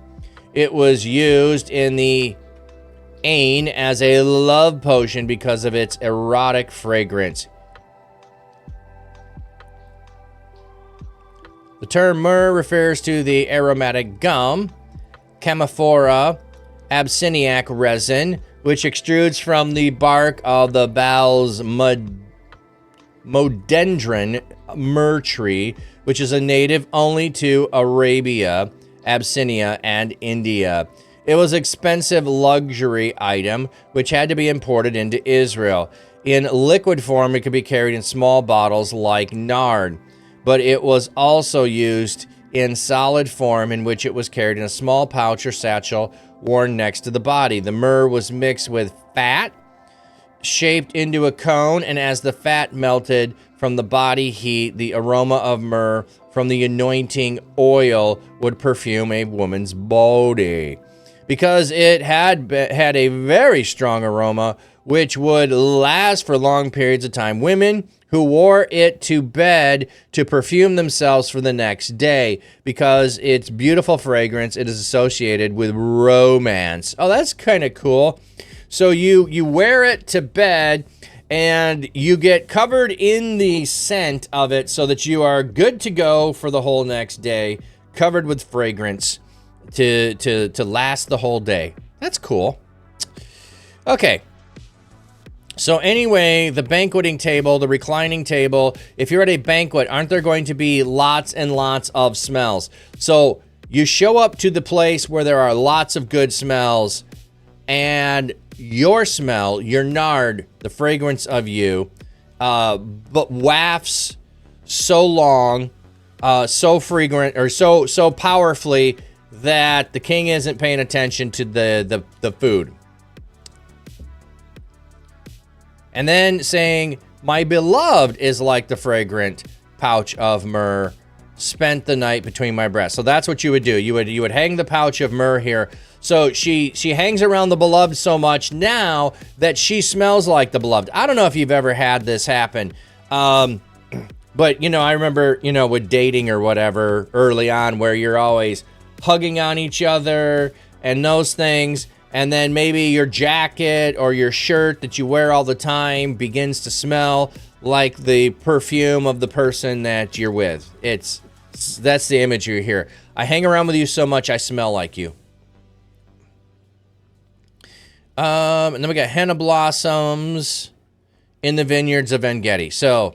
It was used in the Ain as a love potion because of its erotic fragrance. The term myrrh refers to the aromatic gum, Chamaephora abyssiniac resin, which extrudes from the bark of the Baal's Modendron myrrh tree, which is a native only to Arabia, Abyssinia, and India. It was an expensive luxury item which had to be imported into Israel. In liquid form, it could be carried in small bottles like nard, but it was also used in solid form, in which it was carried in a small pouch or satchel worn next to the body. The myrrh was mixed with fat, shaped into a cone, and as the fat melted from the body heat, the aroma of myrrh from the anointing oil would perfume a woman's body. Because it had a very strong aroma, which would last for long periods of time, women who wore it to bed to perfume themselves for the next day, because its beautiful fragrance, it is associated with romance. Oh, that's kind of cool. So you wear it to bed, and you get covered in the scent of it so that you are good to go for the whole next day, covered with fragrance to last the whole day. That's cool. Okay. So anyway, the banqueting table, the reclining table, if you're at a banquet, aren't there going to be lots and lots of smells? So you show up to the place where there are lots of good smells, and your smell, your nard, the fragrance of you, but wafts so long, so fragrant, or so powerfully that the king isn't paying attention to the food. And then saying, my beloved is like the fragrant pouch of myrrh spent the night between my breasts. So that's what you would do. You would hang the pouch of myrrh here. So she hangs around the beloved so much now that she smells like the beloved. I don't know if you've ever had this happen. But, I remember, with dating or whatever early on where you're always hugging on each other and those things. And then maybe your jacket or your shirt that you wear all the time begins to smell like the perfume of the person that you're with. That's the imagery here. I hang around with you so much, I smell like you. And then we got henna blossoms in the vineyards of En-Gedi. So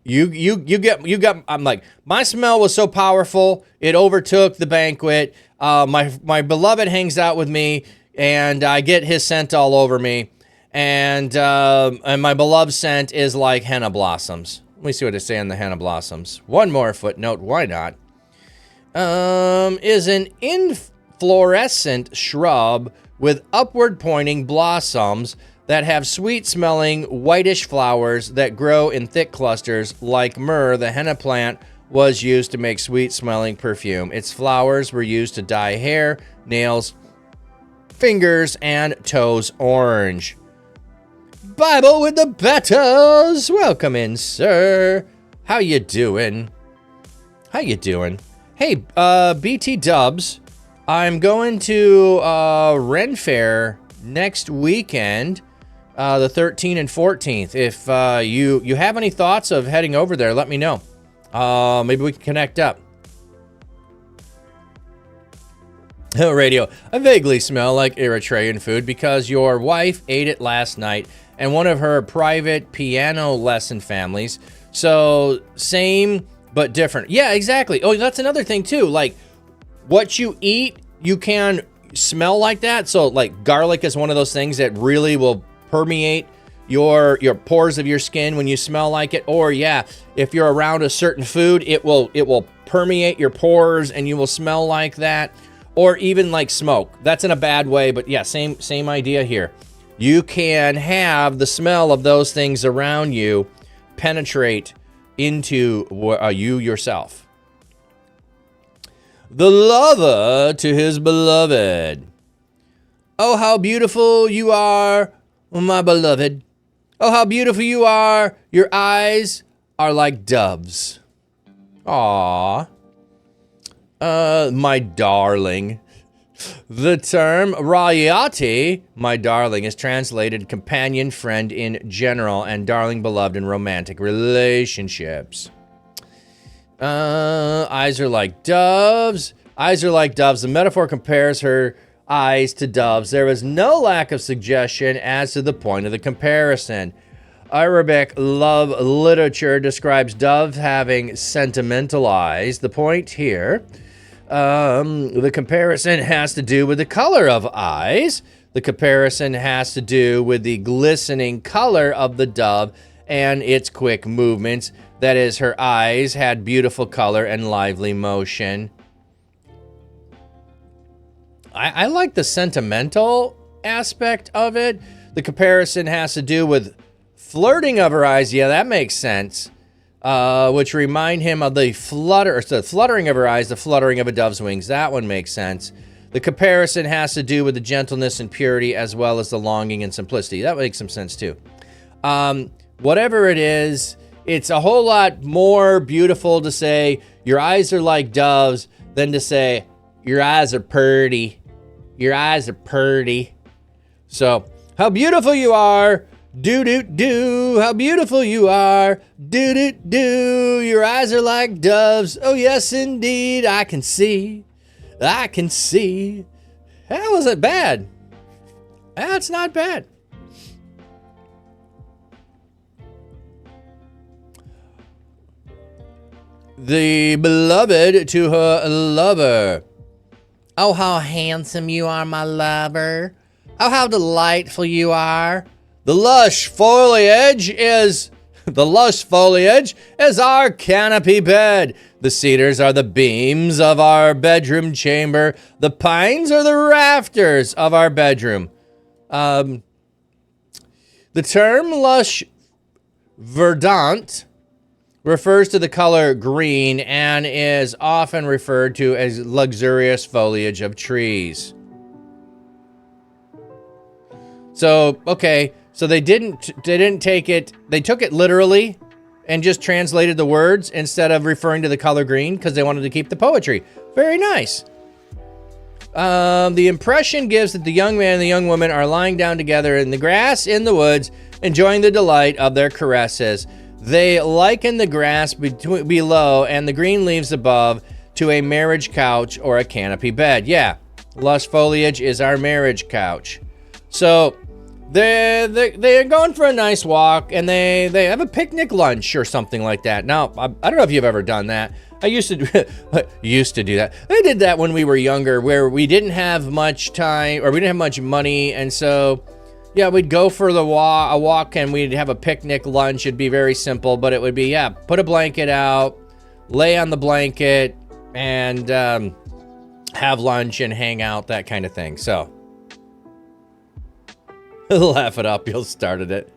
you got. I'm like, my smell was so powerful it overtook the banquet. My beloved hangs out with me, and I get his scent all over me. And my beloved scent is like henna blossoms. Let me see what they say on the henna blossoms. One more footnote. Why not? Is an inflorescent shrub with upward pointing blossoms that have sweet-smelling, whitish flowers that grow in thick clusters. Like myrrh, the henna plant was used to make sweet-smelling perfume. Its flowers were used to dye hair, nails, fingers, and toes orange. Bible with the Betos! Welcome in, sir. How you doing? How you doing? Hey, BT Dubs, I'm going to Ren Fair next weekend, the 13th and 14th. If you have any thoughts of heading over there, let me know. Maybe we can connect up. Radio, I vaguely smell like Eritrean food because your wife ate it last night and one of her private piano lesson families. So same but different. Yeah, exactly. Oh, that's another thing too. Like what you eat, you can smell like that. So like garlic is one of those things that really will permeate your pores of your skin when you smell like it. Or yeah, if you're around a certain food, it will permeate your pores and you will smell like that. Or even like smoke. That's in a bad way, but yeah, same idea here. You can have the smell of those things around you penetrate into you yourself. The lover to his beloved. Oh, how beautiful you are, my beloved. Oh, how beautiful you are. Your eyes are like doves. Aww. My darling. The term Rayati, my darling, is translated companion, friend in general, and darling, beloved in romantic relationships. Eyes are like doves. Eyes are like doves. The metaphor compares her eyes to doves. There is no lack of suggestion as to the point of the comparison. Arabic love literature describes doves having sentimental eyes. The point here, the comparison has to do with the color of eyes. The comparison has to do with the glistening color of the dove and its quick movements. That is, her eyes had beautiful color and lively motion. I like the sentimental aspect of it. The comparison has to do with flirting of her eyes. Yeah, that makes sense. Which remind him of the fluttering of her eyes, the fluttering of a dove's wings. That one makes sense. The comparison has to do with the gentleness and purity as well as the longing and simplicity. That makes some sense too. Whatever it is, it's a whole lot more beautiful to say your eyes are like doves than to say your eyes are purty. Your eyes are purty. So, how beautiful you are. Do do do, how beautiful you are. Do do do, your eyes are like doves. Oh yes, indeed, I can see. I can see. That wasn't bad. That's not bad. The beloved to her lover. Oh, how handsome you are, my lover. Oh, how delightful you are. The lush foliage is our canopy bed. The cedars are the beams of our bedroom chamber. The pines are the rafters of our bedroom. The term lush verdant refers to the color green and is often referred to as luxurious foliage of trees. So, okay, so they didn't take it, they took it literally and just translated the words instead of referring to the color green because they wanted to keep the poetry. Very nice. The impression gives that the young man and the young woman are lying down together in the grass in the woods, enjoying the delight of their caresses. They liken the grass below and the green leaves above to a marriage couch or a canopy bed. Yeah, lush foliage is our marriage couch. So they're going for a nice walk and they have a picnic lunch or something like that. Now, I don't know if you've ever done that. I used to do that. I did that when we were younger where we didn't have much time or we didn't have much money, and so yeah, we'd go for a walk and we'd have a picnic lunch. It'd be very simple, but it would be, yeah, put a blanket out, lay on the blanket, and have lunch and hang out, that kind of thing. So, laugh it up, you'll started it.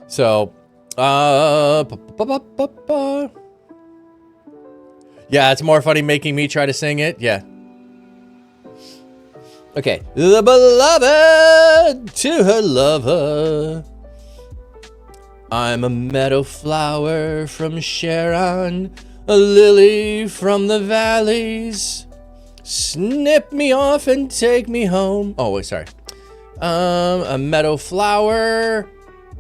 So, yeah, it's more funny making me try to sing it. Yeah. Okay. The beloved to her lover. I'm a meadow flower from Sharon, a lily from the valleys. Snip me off and take me home. Oh, wait, sorry. A meadow flower,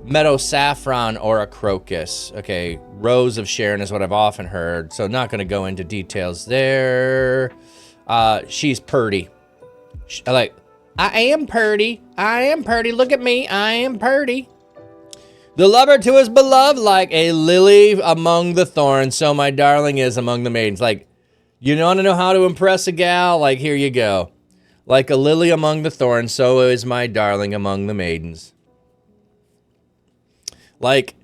meadow saffron, or a crocus. Okay, Rose of Sharon is what I've often heard, so not going to go into details there. She's purty. I am purty. I am purty. Look at me. I am purty. The lover to his beloved, like a lily among the thorns, so my darling is among the maidens. Like, you want to know how to impress a gal? Like, here you go. Like a lily among the thorns, so is my darling among the maidens. Like,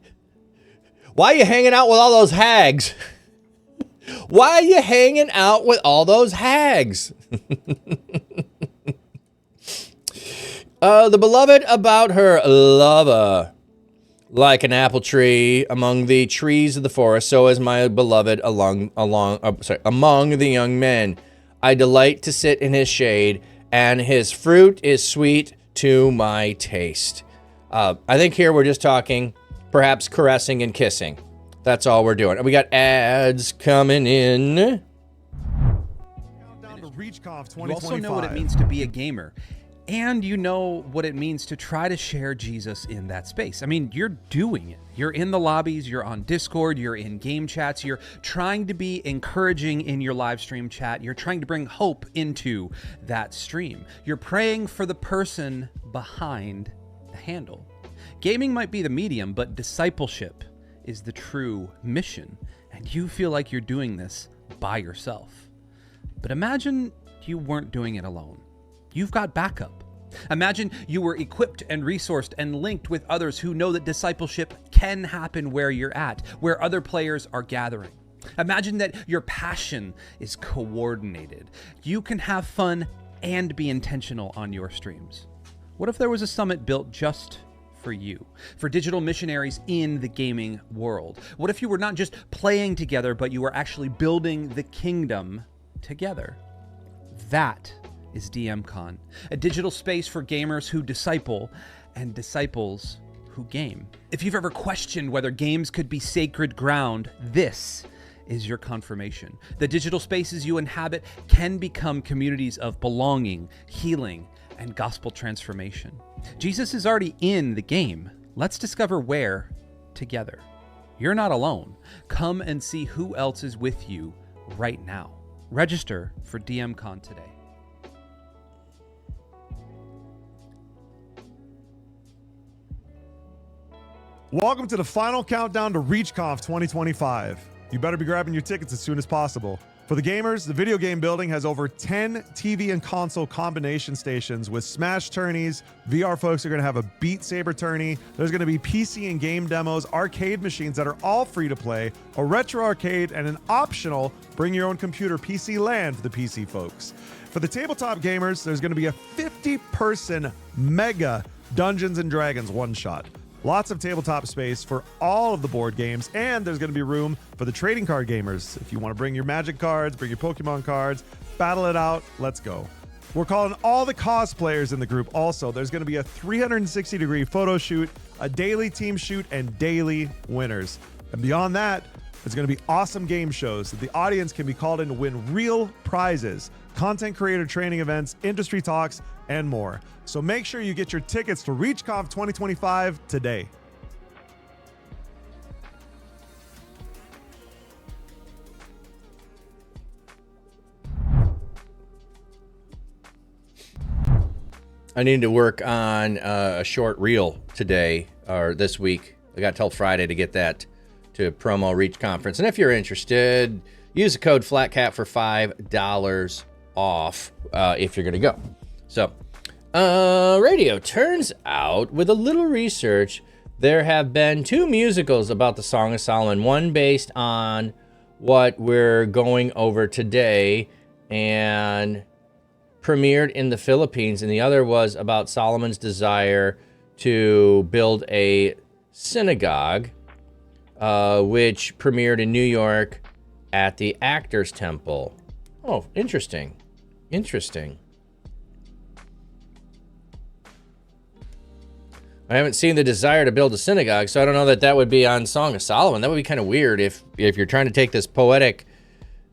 why are you hanging out with all those hags? Why are you hanging out with all those hags? The beloved about her lover. Like an apple tree among the trees of the forest, so is my beloved among the young men. I delight to sit in his shade, and his fruit is sweet to my taste. I think here we're just talking, perhaps caressing and kissing. That's all we're doing. We got ads coming in. You also know what it means to be a gamer. And you know what it means to try to share Jesus in that space. I mean, you're doing it. You're in the lobbies, you're on Discord, you're in game chats, you're trying to be encouraging in your live stream chat, you're trying to bring hope into that stream. You're praying for the person behind the handle. Gaming might be the medium, but discipleship is the true mission. And you feel like you're doing this by yourself. But imagine you weren't doing it alone. You've got backup. Imagine you were equipped and resourced and linked with others who know that discipleship can happen where you're at, where other players are gathering. Imagine that your passion is coordinated. You can have fun and be intentional on your streams. What if there was a summit built just for you, for digital missionaries in the gaming world? What if you were not just playing together, but you were actually building the kingdom together? That is DMCon, a digital space for gamers who disciple and disciples who game. If you've ever questioned whether games could be sacred ground, this is your confirmation. The digital spaces you inhabit can become communities of belonging, healing, and gospel transformation. Jesus is already in the game. Let's discover where together. You're not alone. Come and see who else is with you right now. Register for DMCon today. Welcome to the final countdown to ReachConf 2025. You better be grabbing your tickets as soon as possible. For the gamers, the video game building has over 10 TV and console combination stations with Smash tourneys. VR folks are going to have a Beat Saber tourney. There's going to be PC and game demos, arcade machines that are all free to play, a retro arcade, and an optional bring your own computer PC LAN for the PC folks. For the tabletop gamers, there's going to be a 50-person mega Dungeons and Dragons one-shot. Lots of tabletop space for all of the board games, and there's going to be room for the trading card gamers. If you want to bring your Magic cards, bring your Pokemon cards, battle it out, let's go. We're calling all the cosplayers in the group also. There's going to be a 360-degree photo shoot, a daily team shoot, and daily winners. And beyond that, there's going to be awesome game shows that the audience can be called in to win real prizes, content creator training events, industry talks, and more. So make sure you get your tickets to ReachConf 2025 today. I need to work on a short reel today or this week. I got till Friday to get that to promo Reach Conference. And if you're interested, use the code FLATCAT for $5 off if you're going to go. So, radio. Turns out, with a little research, there have been 2 musicals about the Song of Solomon. One based on what we're going over today and premiered in the Philippines, and the other was about Solomon's desire to build a synagogue, which premiered in New York at the Actors Temple. Oh, interesting. Interesting. I haven't seen the desire to build a synagogue, so I don't know that that would be on Song of Solomon. That would be kind of weird if you're trying to take this poetic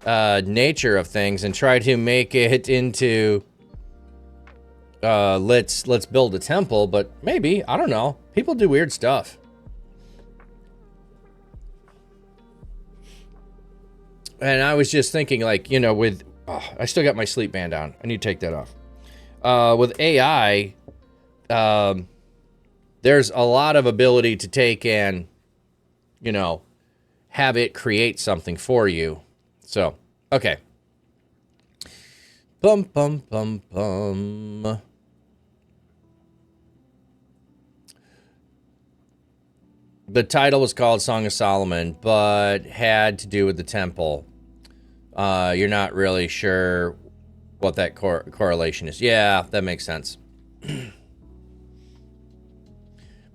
nature of things and try to make it into let's build a temple. But maybe, I don't know. People do weird stuff. And I was just thinking, like, you know, with I still got my sleep band on. I need to take that off. With AI, there's a lot of ability to take and, you know, have it create something for you. So, okay. Bum, bum, bum, bum. The title was called Song of Solomon, but had to do with the temple. You're not really sure what that correlation is. Yeah, that makes sense.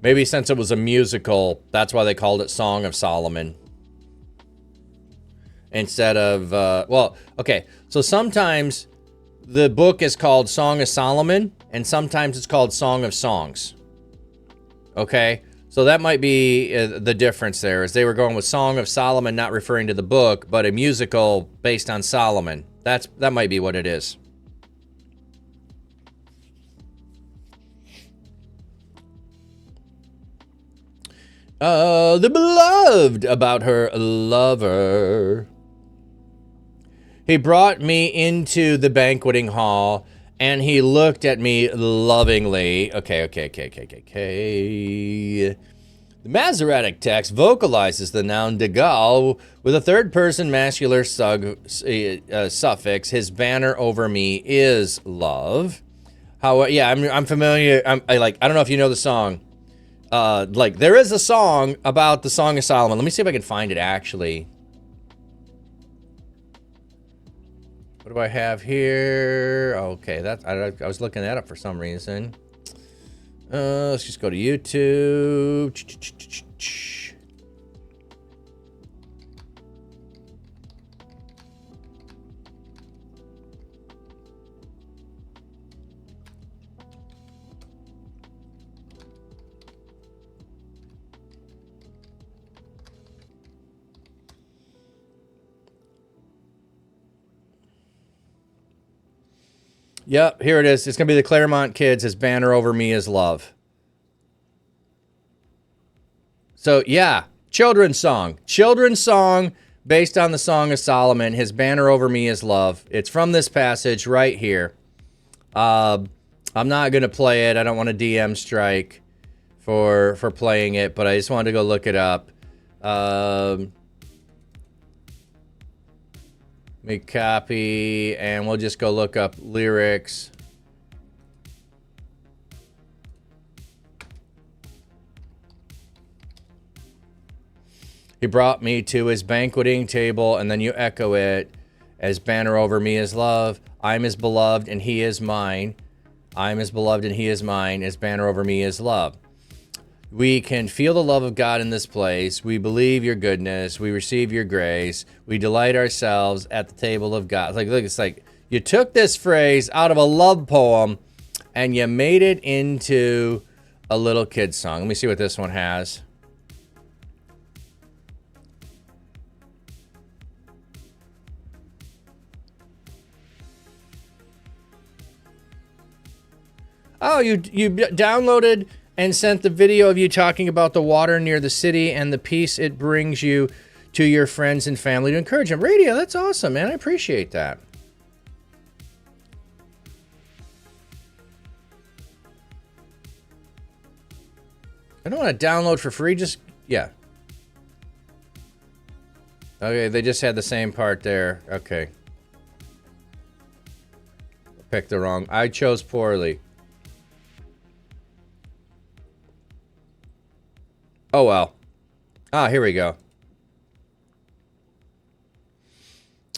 Maybe since it was a musical, that's why they called it Song of Solomon. Instead of, well, okay. So sometimes the book is called Song of Solomon, and sometimes it's called Song of Songs. Okay? So that might be the difference there, is they were going with Song of Solomon, not referring to the book, but a musical based on Solomon. That might be what it is. The beloved about her lover. He brought me into the banqueting hall, and he looked at me lovingly. Okay. The Masoretic text vocalizes the noun degal with a third-person masculine suffix. His banner over me is love. How? Yeah, I'm familiar. I don't know if you know the song. Like, there is a song about the Song of Solomon. Let me see if I can find it, actually. What do I have here? Okay, I was looking that up for some reason. Let's just go to YouTube. Yep, here it is. It's going to be the Claremont Kids. His banner over me is love. So, yeah, children's song. Children's song based on the Song of Solomon. His banner over me is love. It's from this passage right here. I'm not going to play it. I don't want a DM strike for playing it, but I just wanted to go look it up. Let me copy, and we'll just go look up lyrics. He brought me to his banqueting table, and then you echo it as banner over me is love. I'm his beloved, and he is mine. I'm his beloved, and he is mine. His banner over me is love. We can feel the love of God in this place. We believe your goodness. We receive your grace. We delight ourselves at the table of God. Like, look, it's like you took this phrase out of a love poem and you made it into a little kid's song. Let me see what this one has. Oh, you downloaded and sent the video of you talking about the water near the city and the peace it brings you to your friends and family to encourage them. Radio, that's awesome, man. I appreciate that. I don't want to download for free. Just, yeah. Okay, they just had the same part there. Okay. Picked the wrong. I chose poorly. Oh, well. Ah, here we go.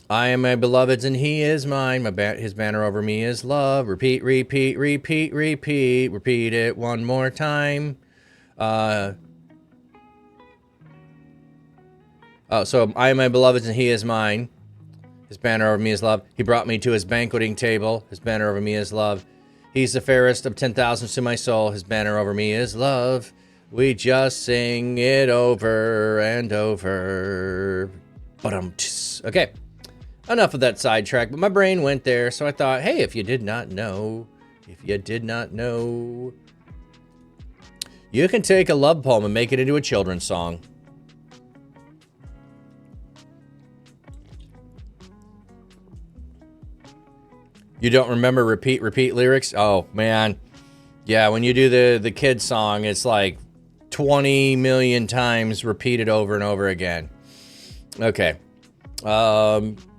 I am my beloved's and he is mine. His banner over me is love. Repeat, repeat, repeat, repeat. Repeat it one more time. So I am my beloved's and he is mine. His banner over me is love. He brought me to his banqueting table. His banner over me is love. He's the fairest of 10,000 to my soul. His banner over me is love. We just sing it over and over. Okay. Enough of that sidetrack, but my brain went there, so I thought, hey, if you did not know, you can take a love poem and make it into a children's song. You don't remember repeat lyrics? Oh, man. Yeah, when you do the kid song, it's like 20 million times repeated over and over again. Okay.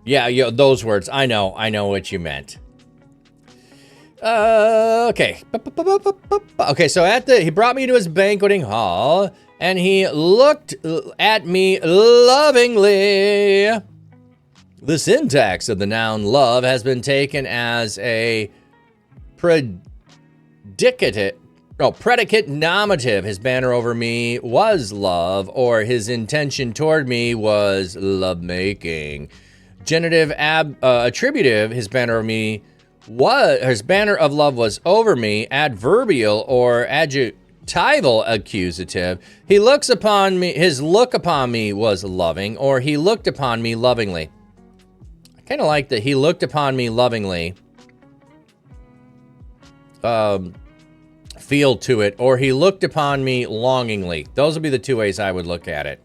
Yeah, those words. I know what you meant. Okay. Okay, so he brought me to his banqueting hall, and he looked at me lovingly. The syntax of the noun love has been taken as a predicate nominative. His banner over me was love, or his intention toward me was lovemaking. Genitive attributive, his banner of love was over me. Adverbial or adjectival accusative, he looks upon me, his look upon me was loving, or he looked upon me lovingly. I kind of like that he looked upon me lovingly. Feel to it, or he looked upon me longingly. Those would be the two ways I would look at it.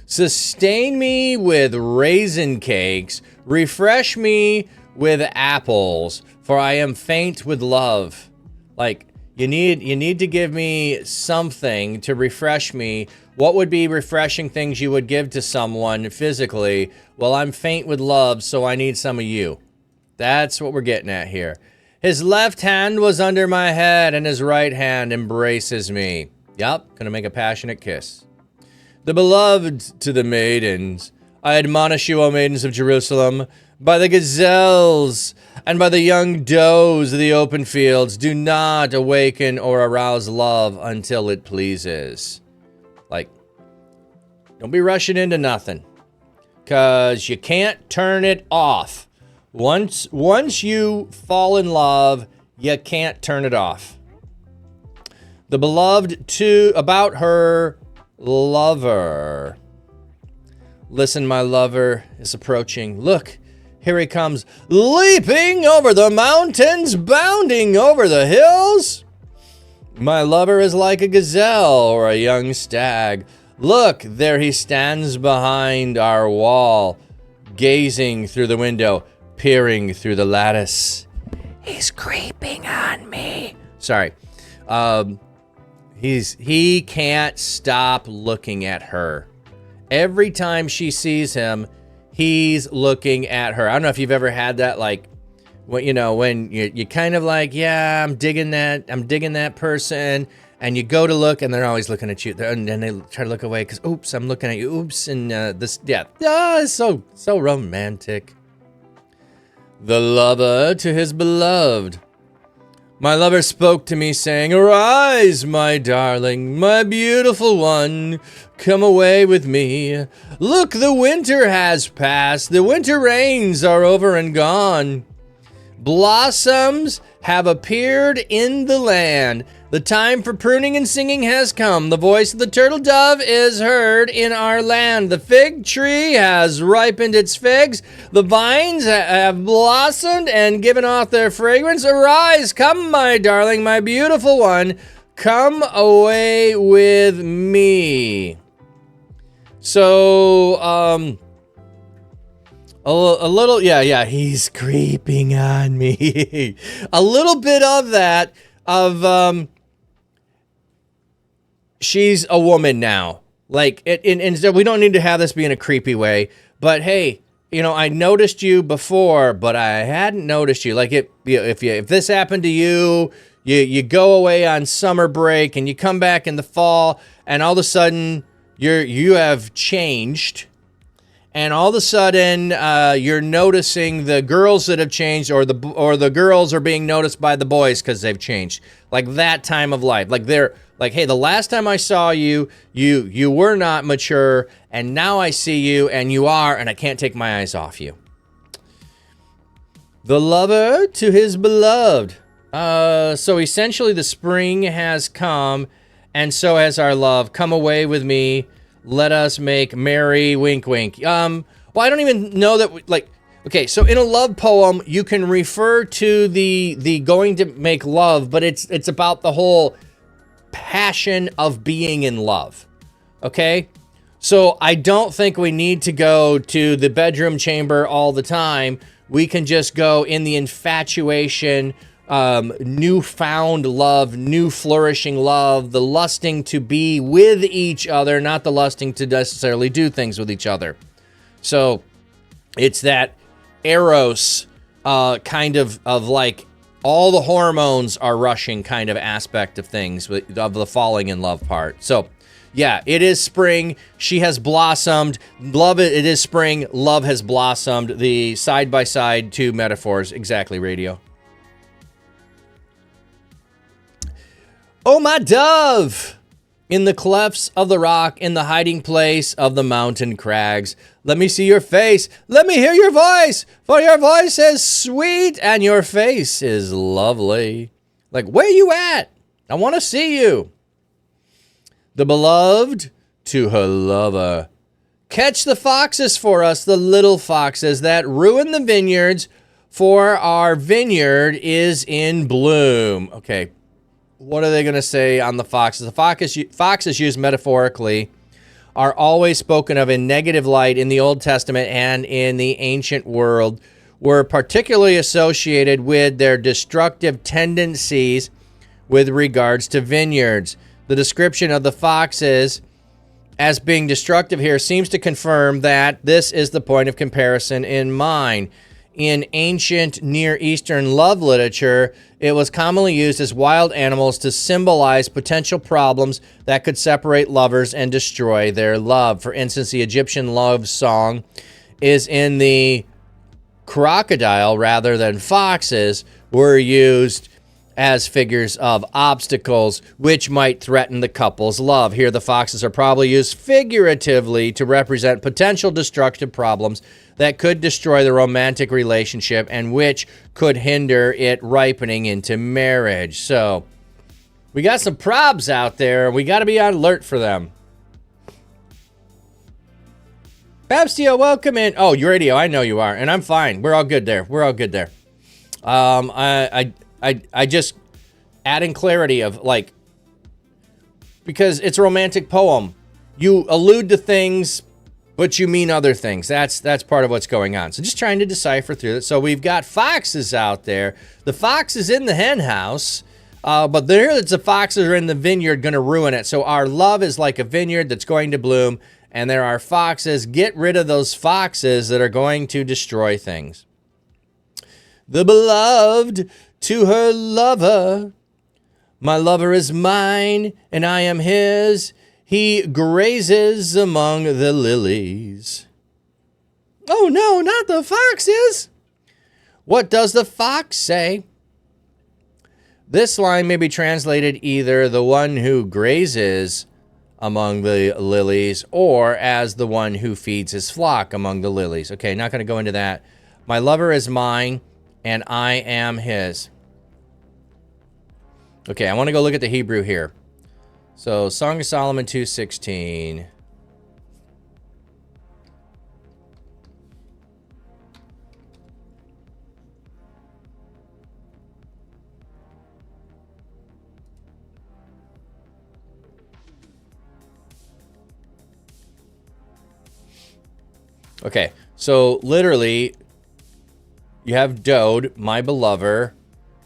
Sustain me with raisin cakes, refresh me with apples, for I am faint with love. Like, you need to give me something to refresh me. What would be refreshing things you would give to someone physically? Well, I'm faint with love, so I need some of you. That's what we're getting at here. His left hand was under my head, and his right hand embraces me. Yup, gonna make a passionate kiss. The beloved to the maidens, I admonish you, O maidens of Jerusalem, by the gazelles and by the young does of the open fields, do not awaken or arouse love until it pleases. Like, don't be rushing into nothing, because you can't turn it off. Once you fall in love, you can't turn it off. The beloved about her lover. Listen, my lover is approaching. Look, Here he comes, leaping over the mountains, bounding over the hills. My lover is like a gazelle or a young stag. Look, there he stands behind our wall, gazing through the window, peering through the lattice. He's creeping on me. Sorry. He can't stop looking at her. Every time she sees him, he's looking at her. I don't know if you've ever had that, like, when you kind of like, yeah, I'm digging that person, and you go to look, and they're always looking at you, and then they try to look away because, oops, I'm looking at you, oops, and it's so romantic. The lover to his beloved. My lover spoke to me, saying, "Arise, my darling, my beautiful one, come away with me. Look, the winter has passed, the winter rains are over and gone. Blossoms have appeared in the land. The time for pruning and singing has come. The voice of the turtle dove is heard in our land. The fig tree has ripened its figs. The vines have blossomed and given off their fragrance. Arise, come, my darling, my beautiful one. Come away with me." So, a little, yeah, he's creeping on me. A little bit of that, she's a woman now. Like, and so we don't need to have this be in a creepy way, but hey, I noticed you before, but I hadn't noticed you. Like, if this happened to you, you go away on summer break and you come back in the fall, and all of a sudden you have changed. And all of a sudden, you're noticing the girls that have changed, or the girls are being noticed by the boys because they've changed. Like that time of life. Like they're like, hey, the last time I saw you, you were not mature, and now I see you, and you are, and I can't take my eyes off you. The lover to his beloved. So essentially, the spring has come, and so has our love. Come away with me. Let us make merry, wink, wink. Well, I don't even know that, okay, so in a love poem, you can refer to the going to make love, but it's about the whole passion of being in love, okay? So I don't think we need to go to the bedroom chamber all the time. We can just go in the infatuation, newfound love, new flourishing love, the lusting to be with each other, not the lusting to necessarily do things with each other. So it's that eros kind of like all the hormones are rushing kind of aspect of things, of the falling in love part. So yeah, it is spring. She has blossomed. Love it. It is spring. Love has blossomed. The side-by-side two metaphors. Exactly, radio. Oh, my dove, in the clefts of the rock, in the hiding place of the mountain crags, let me see your face, let me hear your voice, for your voice is sweet and your face is lovely. Like, where you at? I want to see you. The beloved to her lover. Catch the foxes for us, the little foxes that ruin the vineyards, for our vineyard is in bloom. Okay. What are they going to say on the foxes? The foxes used metaphorically are always spoken of in negative light in the Old Testament and in the ancient world, were particularly associated with their destructive tendencies with regards to vineyards. The description of the foxes as being destructive here seems to confirm that this is the point of comparison in mind. In ancient Near Eastern love literature, it was commonly used as wild animals to symbolize potential problems that could separate lovers and destroy their love. For instance, the Egyptian love song is in the crocodile rather than foxes were used as figures of obstacles which might threaten the couple's love. Here, the foxes are probably used figuratively to represent potential destructive problems that could destroy the romantic relationship and which could hinder it ripening into marriage. So, we got some probs out there. We got to be on alert for them. Babstio, welcome in. Oh, your radio, I know you are, and I'm fine. We're all good there. We're all good there. I just adding clarity of like, because it's a romantic poem. You allude to things, but you mean other things. That's part of what's going on. So just trying to decipher through it. So we've got foxes out there. The fox is in the hen house, but there it's the foxes are in the vineyard going to ruin it. So our love is like a vineyard that's going to bloom, and there are foxes. Get rid of those foxes that are going to destroy things. The beloved to her lover. My lover is mine, and I am his. He grazes among the lilies. Oh no, not the foxes! What does the fox say? This line may be translated either the one who grazes among the lilies or as the one who feeds his flock among the lilies. Okay, not going to go into that. My lover is mine, and I am his. Okay, I want to go look at the Hebrew here. So, Song of Solomon 2:16. Okay, so literally, you have Dode, my beloved.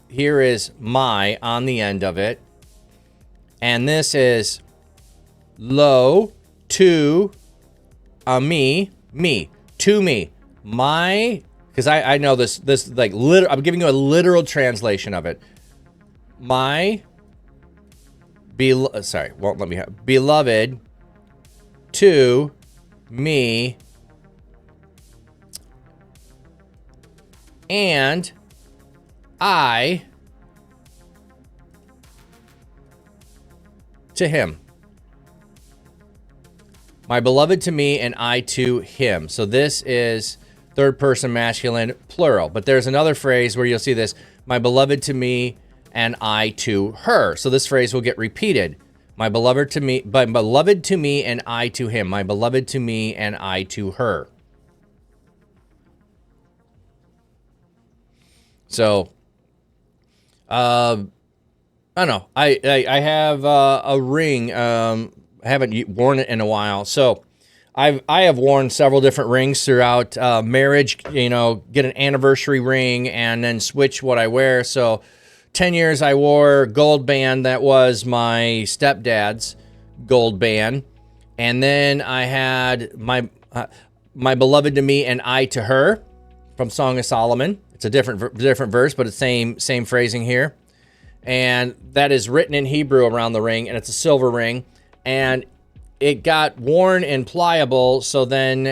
Here is my on the end of it. And this is lo to me, to me. My, because I know this like, I'm giving you a literal translation of it. My, sorry, won't let me have, beloved to me, and I to him. My beloved to me, and I to him. So this is third person masculine plural. But there's another phrase where you'll see this. My beloved to me, and I to her. So this phrase will get repeated. My beloved to me, and I to him. My beloved to me, and I to her. So, I don't know. I have a ring. I haven't worn it in a while. So I have worn several different rings throughout marriage, you know, get an anniversary ring and then switch what I wear. So 10 years I wore gold band. That was my stepdad's gold band. And then I had my beloved to me and I to her from Song of Solomon. It's a different verse, but it's same phrasing here. And that is written in Hebrew around the ring, and it's a silver ring. And it got worn and pliable, so then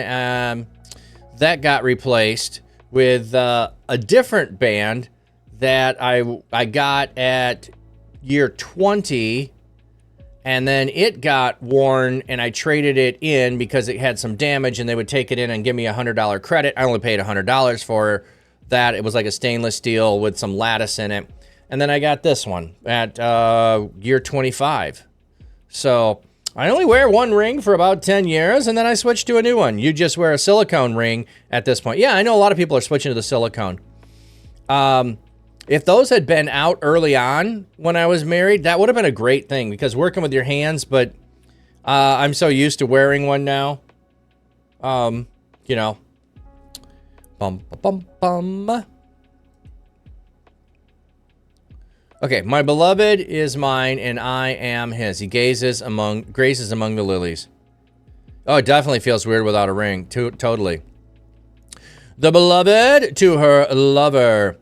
that got replaced with a different band that I got at year 20, and then it got worn, and I traded it in because it had some damage, and they would take it in and give me a $100 credit. I only paid $100 for that. It was like a stainless steel with some lattice in it. And then I got this one at year 25. So I only wear one ring for about 10 years, and then I switched to a new one. You just wear a silicone ring at this point. Yeah, I know a lot of people are switching to the silicone. If those had been out early on when I was married, that would have been a great thing because working with your hands, but I'm so used to wearing one now. You know. Bum, bum, bum. Okay, my beloved is mine, and I am his. He graces among the lilies. Oh, it definitely feels weird without a ring. Totally. The beloved to her lover,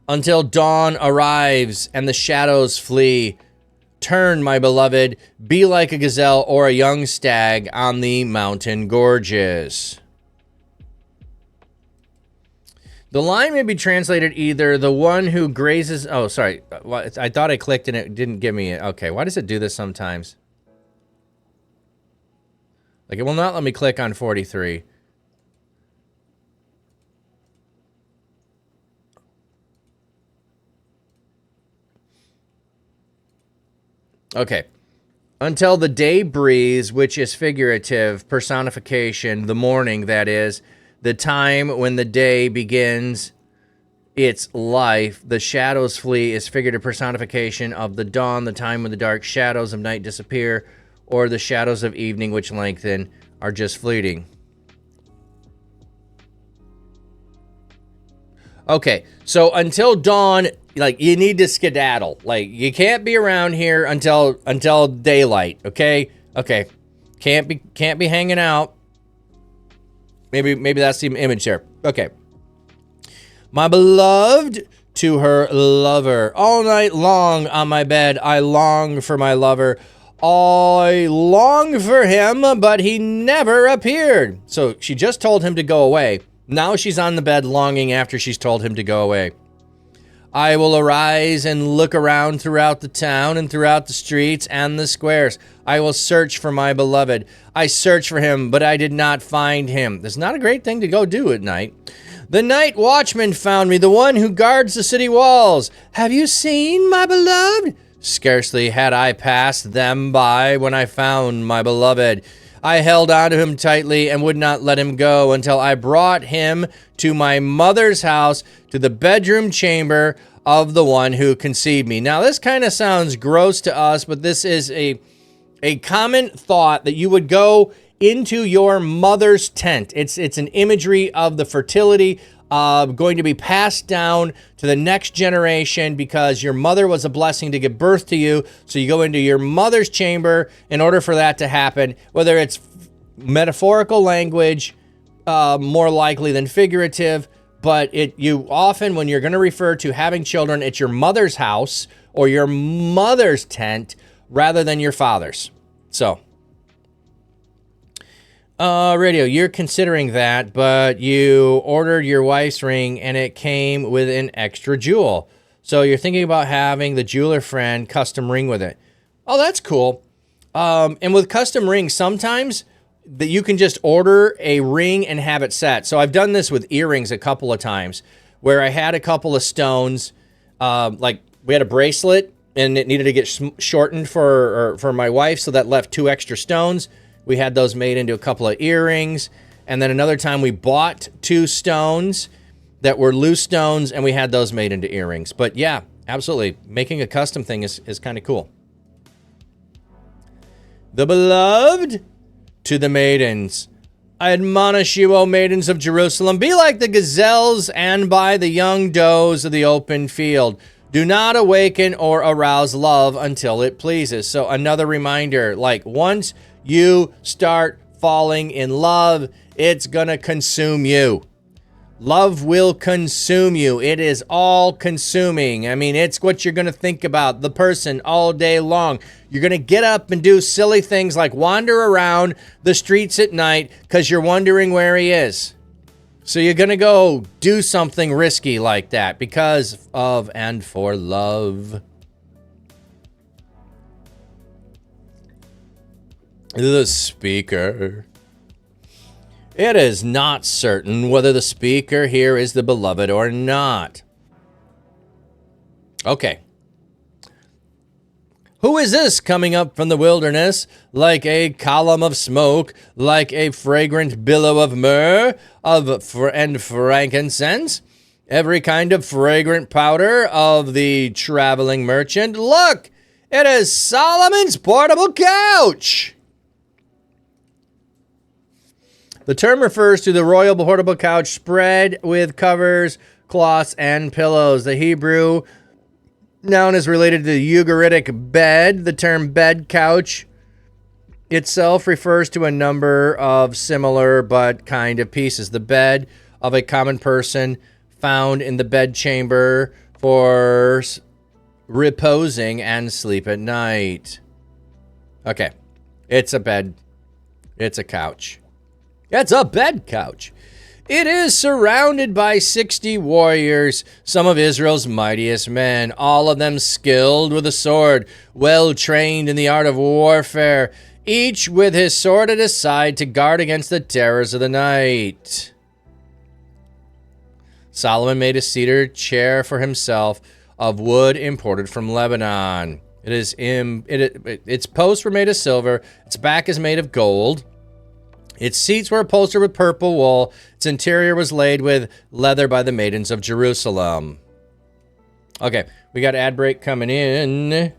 until dawn arrives and the shadows flee. Turn, my beloved, be like a gazelle or a young stag on the mountain gorges. The line may be translated either the one who grazes... Oh, sorry. I thought I clicked and it didn't give me it. Okay, why does it do this sometimes? Like, it will not let me click on 43. Okay. until the day breeze, which is figurative, personification, the morning, that is, the time when the day begins its life. The shadows flee is figurative personification of the dawn, the time when the dark shadows of night disappear, or the shadows of evening which lengthen are just fleeting. Okay, so until dawn, like, you need to skedaddle. Like, you can't be around here until daylight, okay? Okay. Can't be hanging out. Maybe that's the image there. Okay. My beloved to her lover. All night long on my bed, I long for my lover. I long for him, but he never appeared. So she just told him to go away. Now she's on the bed longing after she's told him to go away. I will arise and look around throughout the town and throughout the streets and the squares. I will search for my beloved. I searched for him, but I did not find him. That's not a great thing to go do at night. The night watchman found me, the one who guards the city walls. Have you seen my beloved? Scarcely had I passed them by when I found my beloved. I held on to him tightly and would not let him go until I brought him to my mother's house, to the bedroom chamber of the one who conceived me. Now, this kind of sounds gross to us, but this is a common thought that you would go into your mother's tent. It's an imagery of the fertility going to be passed down to the next generation because your mother was a blessing to give birth to you. So you go into your mother's chamber in order for that to happen, whether it's metaphorical language, more likely than figurative. But you often, when you're going to refer to having children, it's your mother's house or your mother's tent rather than your father's. So, radio, you're considering that, but you ordered your wife's ring and it came with an extra jewel. So you're thinking about having the jeweler friend custom ring with it. Oh, that's cool. And with custom rings, sometimes that you can just order a ring and have it set. So I've done this with earrings a couple of times where I had a couple of stones, like we had a bracelet and it needed to get shortened for my wife. So that left 2 extra stones. We had those made into a couple of earrings. And then another time we bought 2 stones that were loose stones and we had those made into earrings. But yeah, absolutely. Making a custom thing is kind of cool. The beloved to the maidens. I admonish you, O maidens of Jerusalem, be like the gazelles and by the young does of the open field. Do not awaken or arouse love until it pleases. So another reminder, like once you start falling in love, it's going to consume you. Love will consume you. It is all consuming. I mean, it's what you're going to think about, the person, all day long. You're going to get up and do silly things like wander around the streets at night because you're wondering where he is. So you're going to go do something risky like that because of and for love. The speaker. It is not certain whether the speaker here is the beloved or not. Okay. Who is this coming up from the wilderness, like a column of smoke, like a fragrant billow of myrrh and frankincense? Every kind of fragrant powder of the traveling merchant. Look, it is Solomon's portable couch. The term refers to the royal portable couch spread with covers, cloths, and pillows. The Hebrew noun is related to the Ugaritic bed. The term bed couch itself refers to a number of similar but kind of pieces. The bed of a common person found in the bedchamber for reposing and sleep at night. Okay, it's a bed. It's a couch. It's a bed couch. It is surrounded by 60 warriors, some of Israel's mightiest men, all of them skilled with a sword, well trained in the art of warfare, each with his sword at his side to guard against the terrors of the night. Solomon made a cedar chair for himself of wood imported from Lebanon. Its posts were made of silver. Its back is made of gold. Its seats were upholstered with purple wool. Its interior was laid with leather by the maidens of Jerusalem. Okay, we got ad break coming in.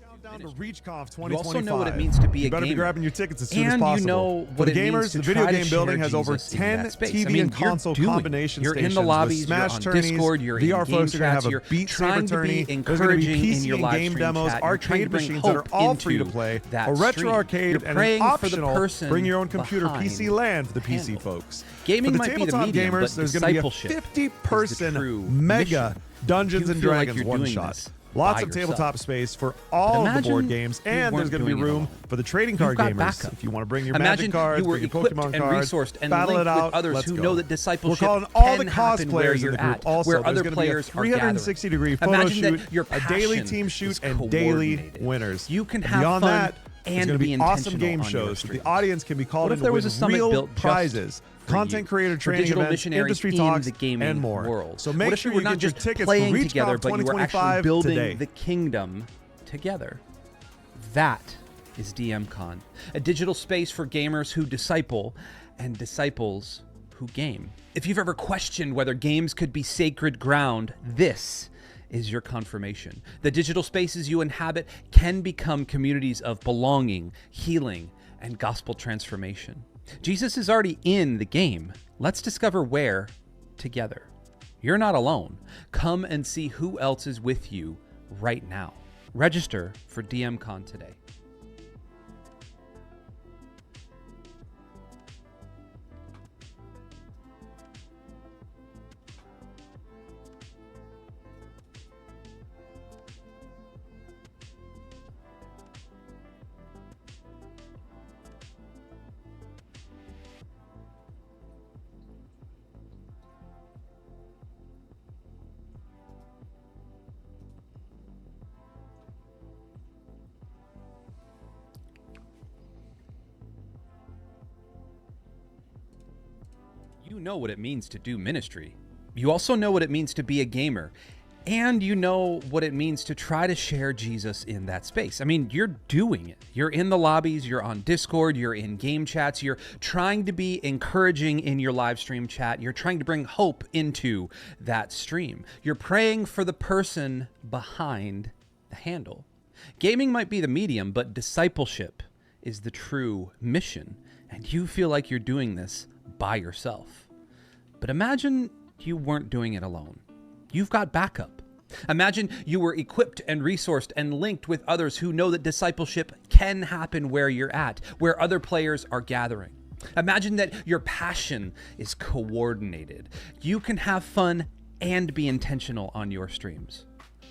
Countdown to ReachConf 2025. You also know what it means to be a You better be gamer. grabbing your tickets as soon as And possible. you know For what the it means gamers, to the video try to game building share has over Jesus in 10 that space. TV I mean, and you're console doing it. combination You're in stations the with lobbies, Smash you're on tourneys, Discord, you're in VR game folks are going to chats, have a you're Beat trying Saber to be tourney. There's going to be encouraging in PC your and live game stream demos, chat. You're trying arcade to bring machines that are hope all free to into play, that a retro stream. arcade, You're and an praying for the optional person bring your own computer behind PC land for the the PC handle. folks. Gaming for the might be the tabletop medium, gamers, but there's going to be a discipleship is the 50-person true mega mission. Dungeons You and feel like Dragons you're one doing shot. this Lots by of tabletop yourself. space for all of the board Imagine games, you and there's weren't going to be doing it room alone. for the trading You've card got gamers. backup. If you want to bring your Imagine Magic cards, you were bring your equipped Pokemon and cards, resourced and battle linked it with out. others Let's who go. know that discipleship We're calling all the can happen where cosplayers in you're the group. at, Also, where there's other going to be a players are gathering. 360-degree photo Imagine shoot, that your a daily passion team shoot, is and daily coordinated. winners. You can And have beyond fun that, there's and going to be be awesome intentional game on your shows that the streams. audience can be called What if in to there win was a summit real built just prizes, for content you, creator for training digital events, missionaries industry in talks, the gaming and more. world? So What make if sure you were you not get your just tickets playing for together, ReachConf but you were actually 2025 building today. the kingdom together? That is DMCon, a digital space for gamers who disciple and disciples who game. If you've ever questioned whether games could be sacred ground, this is your confirmation. The digital spaces you inhabit can become communities of belonging, healing, and gospel transformation. Jesus is already in the game. Let's discover where together. You're not alone. Come and see who else is with you right now. Register for DMCon today. You know what it means to do ministry. You also know what it means to be a gamer. And you know what it means to try to share Jesus in that space. I mean, you're doing it. You're in the lobbies, you're on Discord, you're in game chats, you're trying to be encouraging in your live stream chat, you're trying to bring hope into that stream. You're praying for the person behind the handle. Gaming might be the medium, but discipleship is the true mission. And you feel like you're doing this by yourself. But imagine you weren't doing it alone. You've got backup. Imagine you were equipped and resourced and linked with others who know that discipleship can happen where you're at, where other players are gathering. Imagine that your passion is coordinated. You can have fun and be intentional on your streams.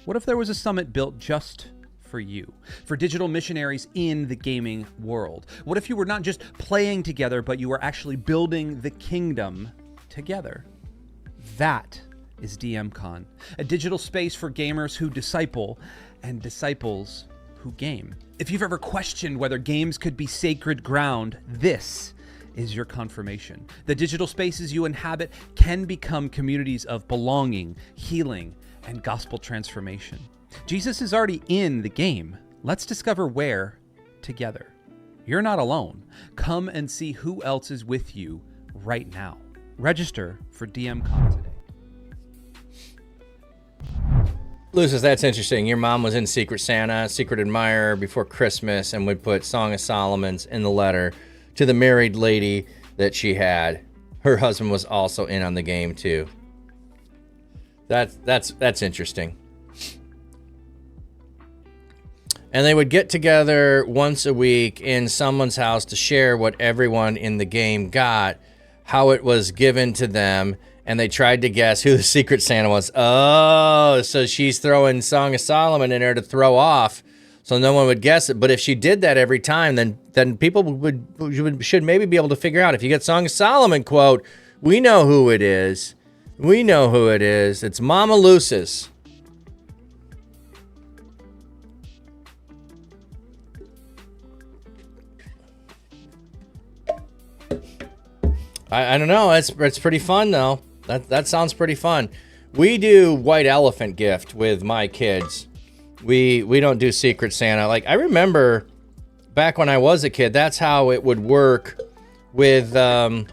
What if there was a summit built just for you, for digital missionaries in the gaming world? What if you were not just playing together, but you were actually building the kingdom together? That is DMCon, a digital space for gamers who disciple and disciples who game. If you've ever questioned whether games could be sacred ground, this is your confirmation. The digital spaces you inhabit can become communities of belonging, healing, and gospel transformation. Jesus is already in the game. Let's discover where together. You're not alone. Come and see who else is with you right now. Register for DMCon today. Lucis, that's interesting. Your mom was in Secret Santa, Secret Admirer before Christmas, and would put Song of Solomon's in the letter to the married lady that she had. Her husband was also in on the game too. That's interesting. And they would get together once a week in someone's house to share what everyone in the game got, how it was given to them, and they tried to guess who the Secret Santa was. Oh, so she's throwing Song of Solomon in there to throw off, so no one would guess it. But if she did that every time, then people should maybe be able to figure out. If you get Song of Solomon quote, we know who it is. We know who it is. It's Mama Lucis. I don't know. It's pretty fun though. That sounds pretty fun. we do white elephant gift with my kids. We don't do Secret Santa. Like, I remember back when I was a kid, that's how it would work with my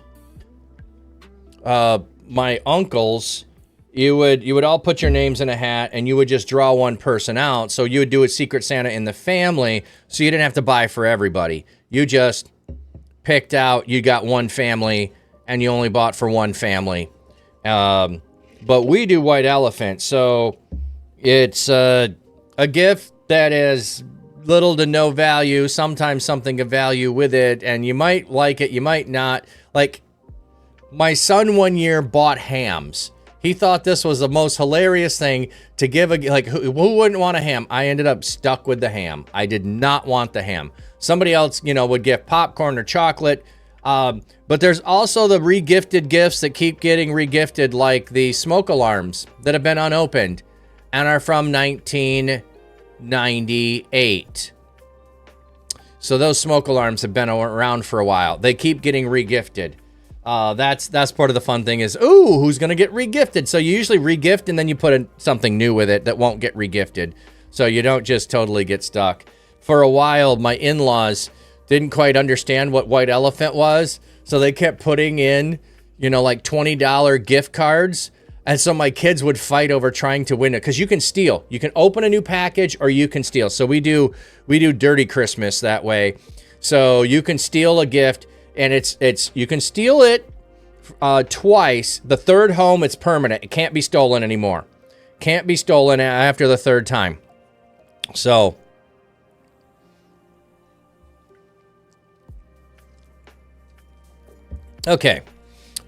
uncles. You would all put your names in a hat and you would just draw one person out. So you would do a Secret Santa in the family, so you didn't have to buy for everybody. You just picked out, you got one family and you only bought for one family. But we do white elephant, so it's a gift that is little to no value, sometimes something of value with it, and you might like it, you might not. Like, my son one year bought hams. He thought this was the most hilarious thing to give who wouldn't want a ham? I ended up stuck with the ham. I did not want the ham. Somebody else, would gift popcorn or chocolate. But there's also the re-gifted gifts that keep getting regifted, like the smoke alarms that have been unopened and are from 1998. So those smoke alarms have been around for a while. They keep getting regifted. That's part of the fun thing is, ooh, who's going to get regifted? So you usually regift and then you put in something new with it that won't get regifted. So you don't just totally get stuck. For a while, my in-laws didn't quite understand what white elephant was. So they kept putting in, like $20 gift cards. And so my kids would fight over trying to win it, because you can steal. You can open a new package or you can steal. So we do Dirty Christmas that way. So you can steal a gift. And you can steal it twice. The third home, it's permanent. It can't be stolen anymore. Can't be stolen after the third time. So, okay.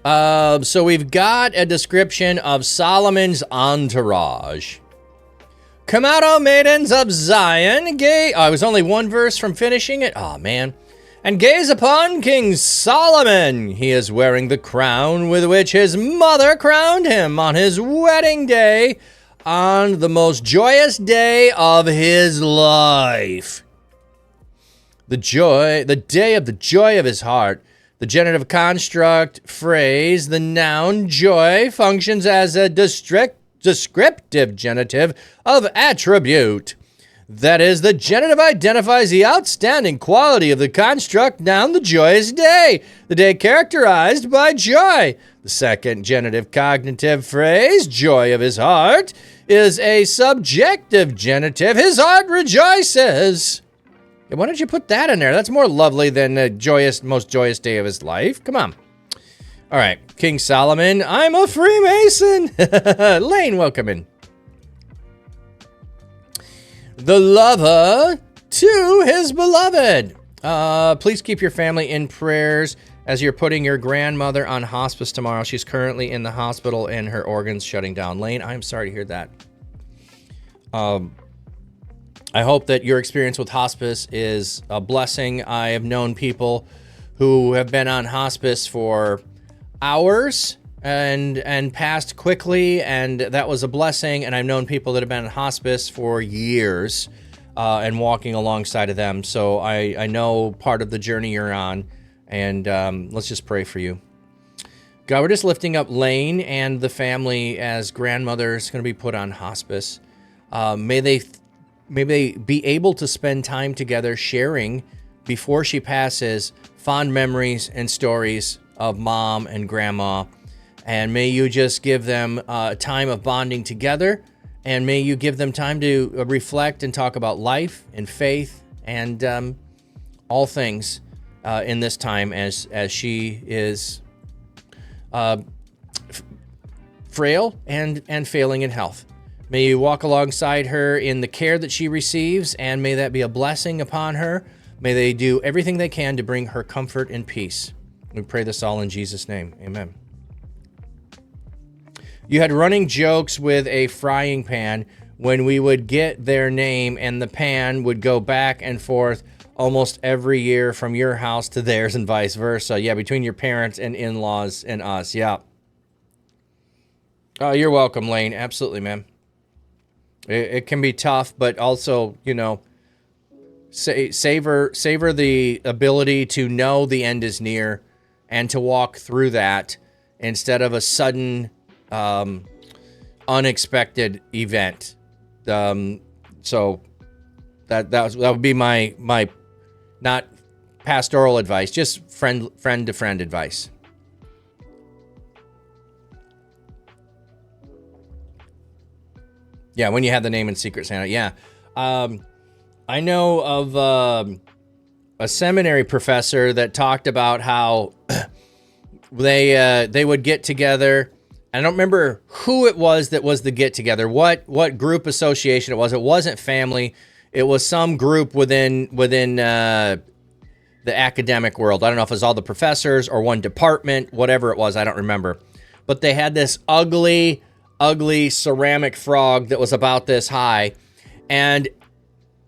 So we've got a description of Solomon's entourage. Come out, O maidens of Zion, I was only one verse from finishing it. Oh, man. And gaze upon King Solomon. He is wearing the crown with which his mother crowned him on his wedding day, on the most joyous day of his life. The day of the joy of his heart. The genitive construct phrase, the noun joy, functions as a descriptive genitive of attribute. That is, the genitive identifies the outstanding quality of the construct noun, the joyous day, the day characterized by joy. The second genitive cognitive phrase, joy of his heart, is a subjective genitive, his heart rejoices. Why don't you put that in there? That's more lovely than the most joyous day of his life. Come on. All right, King Solomon, I'm a Freemason. Lane, welcome in. The lover to his beloved. Please keep your family in prayers as you're putting your grandmother on hospice tomorrow. She's currently in the hospital and her organs shutting down. Lane, I'm sorry to hear that. I hope that your experience with hospice is a blessing. I have known people who have been on hospice for hours and passed quickly, and that was a blessing. And I've known people that have been in hospice for years and walking alongside of them. So I know part of the journey you're on, and let's just pray for you. God, we're just lifting up Lane and the family as grandmother's going to be put on hospice. May they be able to spend time together sharing, before she passes, fond memories and stories of mom and grandma. And may you just give them a time of bonding together. And may you give them time to reflect and talk about life and faith and all things in this time as she is frail and failing in health. May you walk alongside her in the care that she receives, and may that be a blessing upon her. May they do everything they can to bring her comfort and peace. We pray this all in Jesus' name. Amen. You had running jokes with a frying pan when we would get their name and the pan would go back and forth almost every year from your house to theirs and vice versa. Yeah, between your parents and in-laws and us. Yeah. Oh, you're welcome, Lane. Absolutely, man. It can be tough, but also, savor the ability to know the end is near and to walk through that instead of a sudden unexpected event. So that would be my not pastoral advice, just friend to friend advice. Yeah, when you have the name in Secret Santa. Yeah. I know of a seminary professor that talked about how they would get together. I don't remember who it was that was the get together, what group association it was. It wasn't family. It was some group within the academic world. I don't know if it was all the professors or one department, whatever it was. I don't remember. But they had this ugly ceramic frog that was about this high. And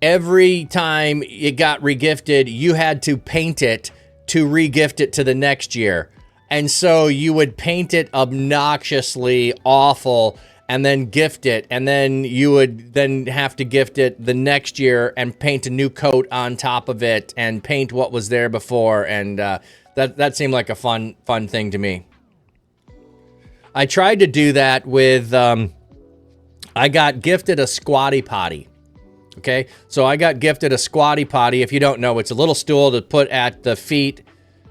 every time it got regifted, you had to paint it to regift it to the next year. And so you would paint it obnoxiously awful and then gift it. And then you would then have to gift it the next year and paint a new coat on top of it and paint what was there before. And that seemed like a fun thing to me. I tried to do that with, I got gifted a squatty potty. Okay, so I got gifted a squatty potty. If you don't know, it's a little stool to put at the feet,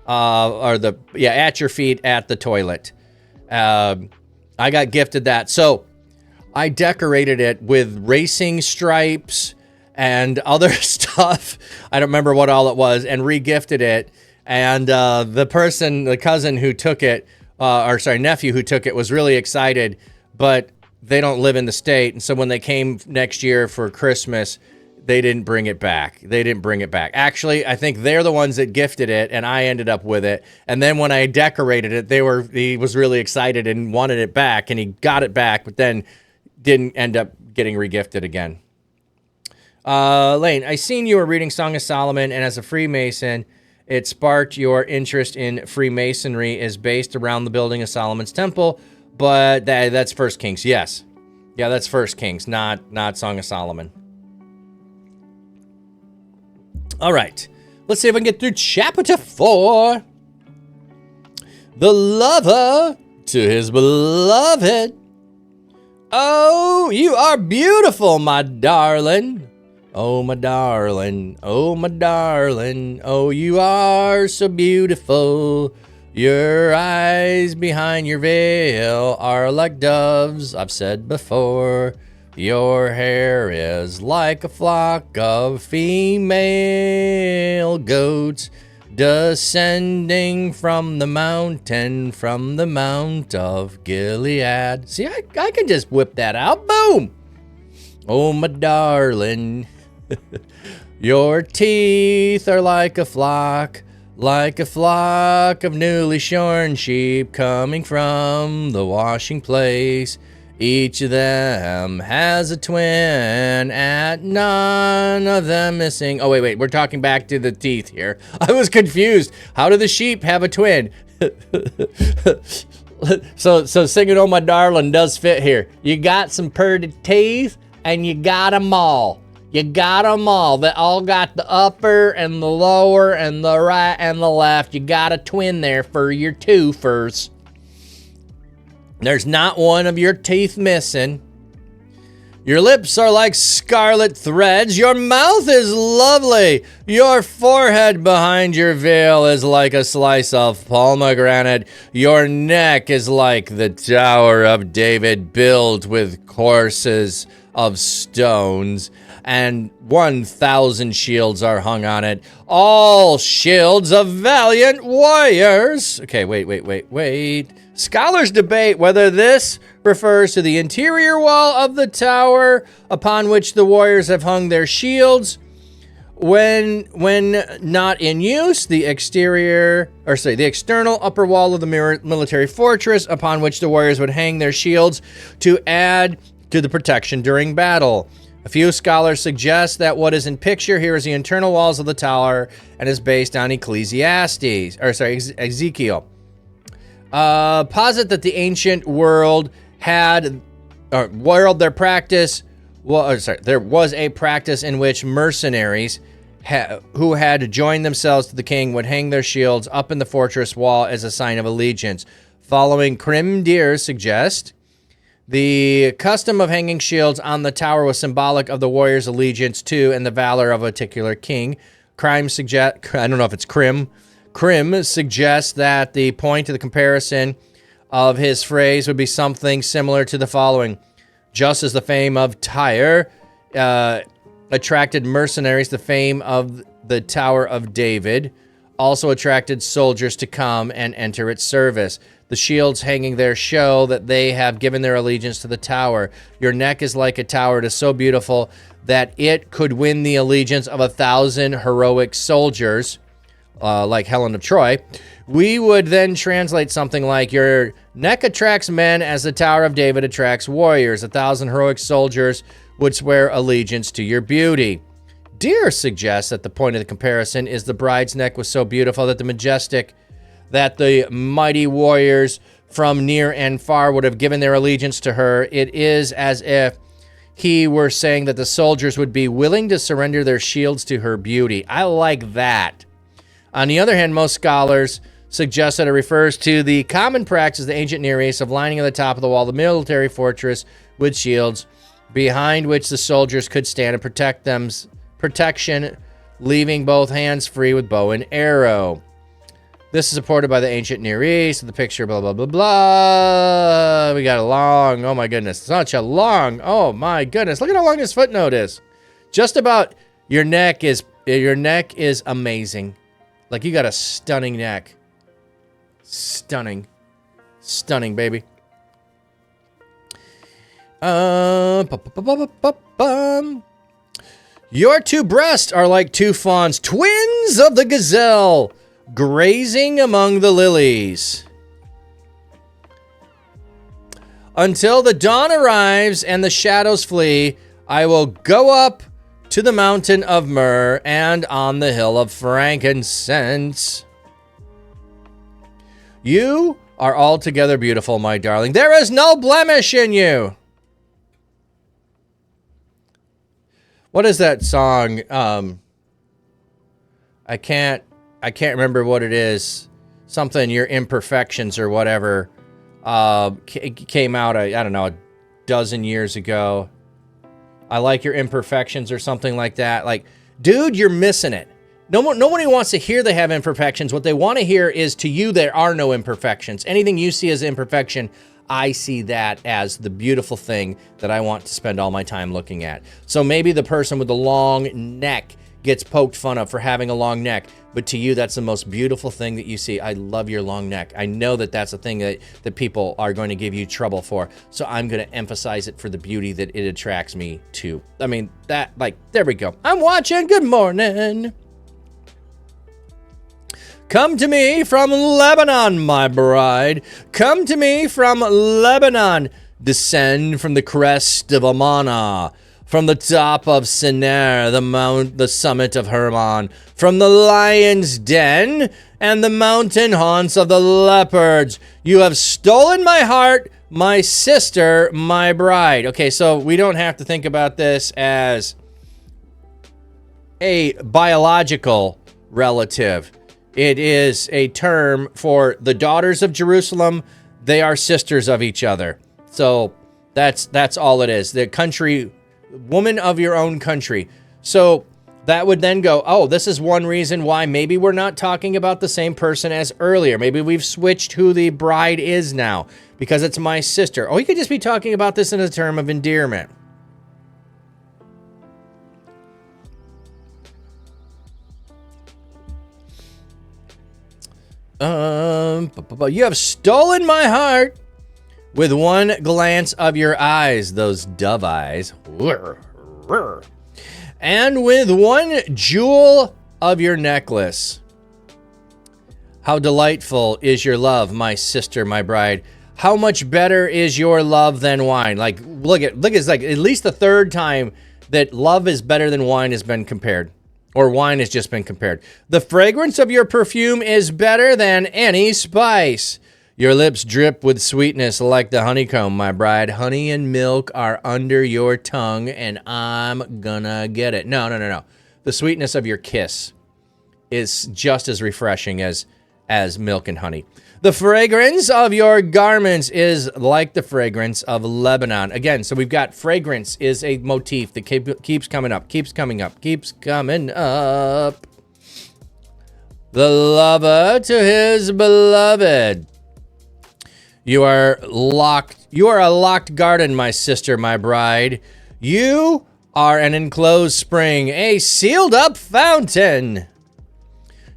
at your feet at the toilet. I got gifted that. So I decorated it with racing stripes and other stuff. I don't remember what all it was, and regifted it. And the cousin who took it, nephew who took it, was really excited, but they don't live in the state. And so when they came next year for Christmas, they didn't bring it back. Actually, I think they're the ones that gifted it, and I ended up with it. And then when I decorated it, he was really excited and wanted it back, and he got it back, but then didn't end up getting regifted again. Lane, I seen you were reading Song of Solomon, and as a Freemason, it sparked your interest in Freemasonry is based around the building of Solomon's Temple, but that's First Kings, yes. Yeah, that's First Kings, not Song of Solomon. All right, let's see if I can get through chapter 4. The lover to his beloved. Oh, you are beautiful, my darling. Oh, my darling. Oh, my darling. Oh, you are so beautiful. Your eyes behind your veil are like doves, I've said before. Your hair is like a flock of female goats descending from the mountain, from the mount of Gilead. See, I can just whip that out. Boom! Oh, my darling. Your teeth are like a flock of newly shorn sheep coming from the washing place. Each of them has a twin, and none of them missing. Oh, wait, we're talking back to the teeth here. I was confused. How do the sheep have a twin? So singing "Oh My Darling" does fit here. You got some pretty teeth, and you got them all. You got them all. They all got the upper and the lower and the right and the left. You got a twin there for your twofers. There's not one of your teeth missing. Your lips are like scarlet threads. Your mouth is lovely. Your forehead behind your veil is like a slice of pomegranate. Your neck is like the Tower of David built with courses of stones, and 1,000 shields are hung on it. All shields of valiant warriors. Okay, wait. Scholars debate whether this refers to the interior wall of the tower upon which the warriors have hung their shields. When not in use, the external upper wall of the military fortress upon which the warriors would hang their shields to add to the protection during battle. A few scholars suggest that what is in picture here is the internal walls of the tower and is based on Ezekiel. Posit that the ancient world there was a practice in which mercenaries who had joined themselves to the king would hang their shields up in the fortress wall as a sign of allegiance. Following Krim Dir suggest The custom of hanging shields on the tower was symbolic of the warrior's allegiance to and the valor of a particular king. Crime suggest I don't know if it's Crim. Crim suggests that the point of the comparison of his phrase would be something similar to the following. Just as the fame of Tyre attracted mercenaries, the fame of the Tower of David also attracted soldiers to come and enter its service. The shields hanging there show that they have given their allegiance to the tower. Your neck is like a tower. It is so beautiful that it could win the allegiance of 1,000 heroic soldiers, like Helen of Troy. We would then translate something like, your neck attracts men as the Tower of David attracts warriors. 1,000 heroic soldiers would swear allegiance to your beauty. Deer suggests that the point of the comparison is the bride's neck was so beautiful that the mighty warriors from near and far would have given their allegiance to her. It is as if he were saying that the soldiers would be willing to surrender their shields to her beauty. I like that. On the other hand, most scholars suggest that it refers to the common practice of the ancient Near East of lining at the top of the wall of the military fortress with shields behind which the soldiers could stand and protection, leaving both hands free with bow and arrow. This is supported by the ancient Near East, the picture, blah, blah, blah, blah. We got a long, oh my goodness, such a long, oh my goodness. Look at how long this footnote is. Just about your neck is amazing. Like, you got a stunning neck. Stunning. Stunning, baby. Your two breasts are like two fawns, twins of the gazelle, grazing among the lilies. Until the dawn arrives and the shadows flee, I will go up to the mountain of myrrh and on the hill of frankincense. You are altogether beautiful, my darling. There is no blemish in you. What is that song? I can't remember what it is. Something, your imperfections or whatever, came out, I don't know, a dozen years ago. I like your imperfections or something like that. Like, dude, you're missing it. Nobody wants to hear they have imperfections. What they want to hear is, to you, there are no imperfections. Anything you see as imperfection, I see that as the beautiful thing that I want to spend all my time looking at. So maybe the person with the long neck gets poked fun of for having a long neck, but to you, that's the most beautiful thing that you see. I love your long neck. I know that that's a thing that people are going to give you trouble for, so I'm going to emphasize it for the beauty that it attracts me to. I mean, that, like, there we go. I'm watching. Good morning. Come to me from Lebanon, my bride. Come to me from Lebanon. Descend from the crest of Amana, from the top of Sennaar, the summit of Hermon, from the lion's den and the mountain haunts of the leopards. You have stolen my heart, my sister, my bride. Okay, so we don't have to think about this as a biological relative. It is a term for the daughters of Jerusalem. They are sisters of each other. So that's all it is. The country, woman of your own country. So that would then go, oh, this is one reason why maybe we're not talking about the same person as earlier. Maybe we've switched who the bride is now because it's my sister. Or you could just be talking about this in a term of endearment. You have stolen my heart with one glance of your eyes, those dove eyes, and with one jewel of your necklace. How delightful is your love, my sister, my bride. How much better is your love than wine? Like, look, it's like at least the third time that love is better than wine has been compared. Or wine has just been compared. The fragrance of your perfume is better than any spice. Your lips drip with sweetness like the honeycomb, my bride. Honey and milk are under your tongue, and I'm gonna get it. No. The sweetness of your kiss is just as refreshing as as milk and honey. The fragrance of your garments is like the fragrance of Lebanon. Again, so we've got fragrance is a motif that keeps coming up, keeps coming up, keeps coming up. The lover to his beloved. You are locked. You are a locked garden, my sister, my bride. You are an enclosed spring, a sealed up fountain.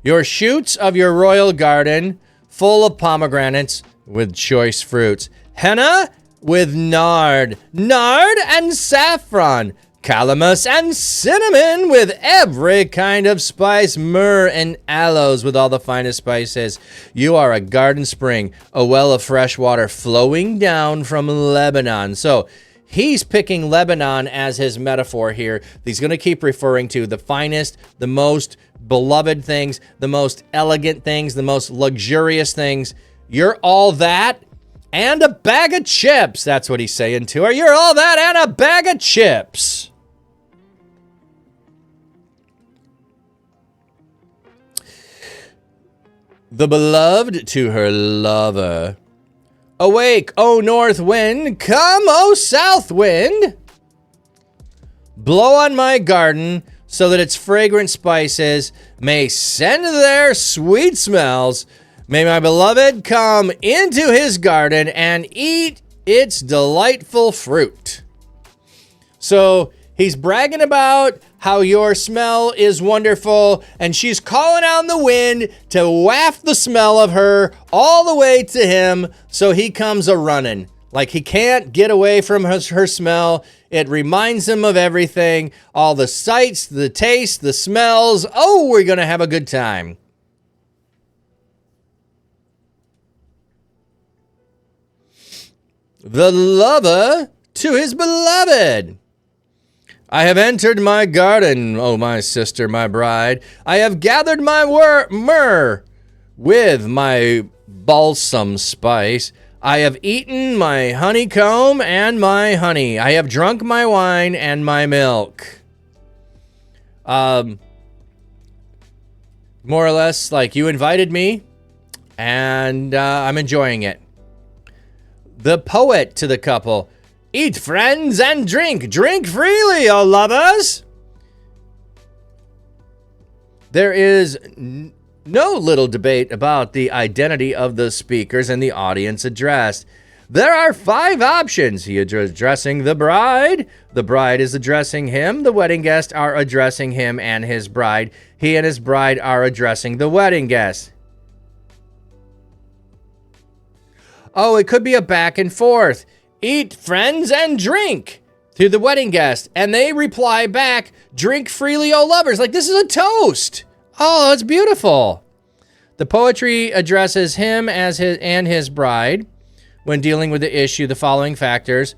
Your shoots of your royal garden, full of pomegranates with choice fruits. Henna with nard and saffron. Calamus and cinnamon with every kind of spice. Myrrh and aloes with all the finest spices. You are a garden spring, a well of fresh water flowing down from Lebanon. So he's picking Lebanon as his metaphor here. He's going to keep referring to the finest, the most beloved things, the most elegant things, the most luxurious things. You're all that and a bag of chips. That's what he's saying to her. You're all that and a bag of chips. The beloved to her lover. Awake, O north wind, come, O south wind. Blow on my garden so that its fragrant spices may send their sweet smells. May my beloved come into his garden and eat its delightful fruit. So he's bragging about how your smell is wonderful, and she's calling out the wind to waft the smell of her all the way to him, so he comes a-running. Like he can't get away from her smell. It reminds him of everything, all the sights, the taste, the smells. Oh, we're going to have a good time. The lover to his beloved. I have entered my garden, O my sister, my bride. I have gathered my myrrh with my balsam spice. I have eaten my honeycomb and my honey. I have drunk my wine and my milk. More or less, like you invited me, and I'm enjoying it. The poet to the couple. Eat, friends, and drink. Drink freely, O lovers. There is no little debate about the identity of the speakers and the audience addressed. There are 5 options. He is addressing the bride. The bride is addressing him. The wedding guests are addressing him and his bride. He and his bride are addressing the wedding guests. Oh, it could be a back and forth. Eat, friends, and drink to the wedding guest. And they reply back, drink freely, O lovers. Like, this is a toast. Oh, that's beautiful. The poetry addresses him as his bride when dealing with the issue, the following factors.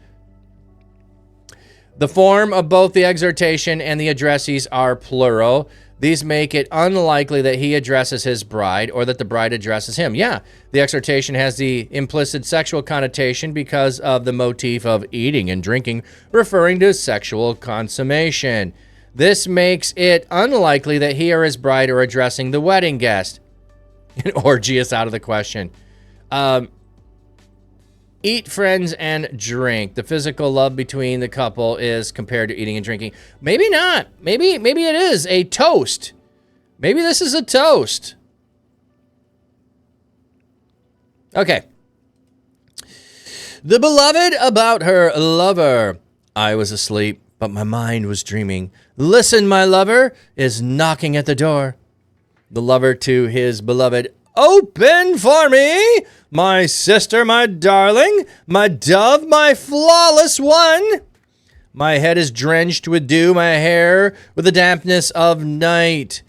The form of both the exhortation and the addressees are plural. These make it unlikely that he addresses his bride or that the bride addresses him. Yeah, the exhortation has the implicit sexual connotation because of the motif of eating and drinking, referring to sexual consummation. This makes it unlikely that he or his bride are addressing the wedding guest. An orgy is out of the question. Eat, friends, and drink. The physical love between the couple is compared to eating and drinking. Maybe not. Maybe it is a toast. Maybe this is a toast. Okay. The beloved about her lover. I was asleep, but my mind was dreaming. Listen, my lover is knocking at the door. The lover to his beloved. Open for me, my sister, my darling, my dove, my flawless one. My head is drenched with dew, my hair with the dampness of night.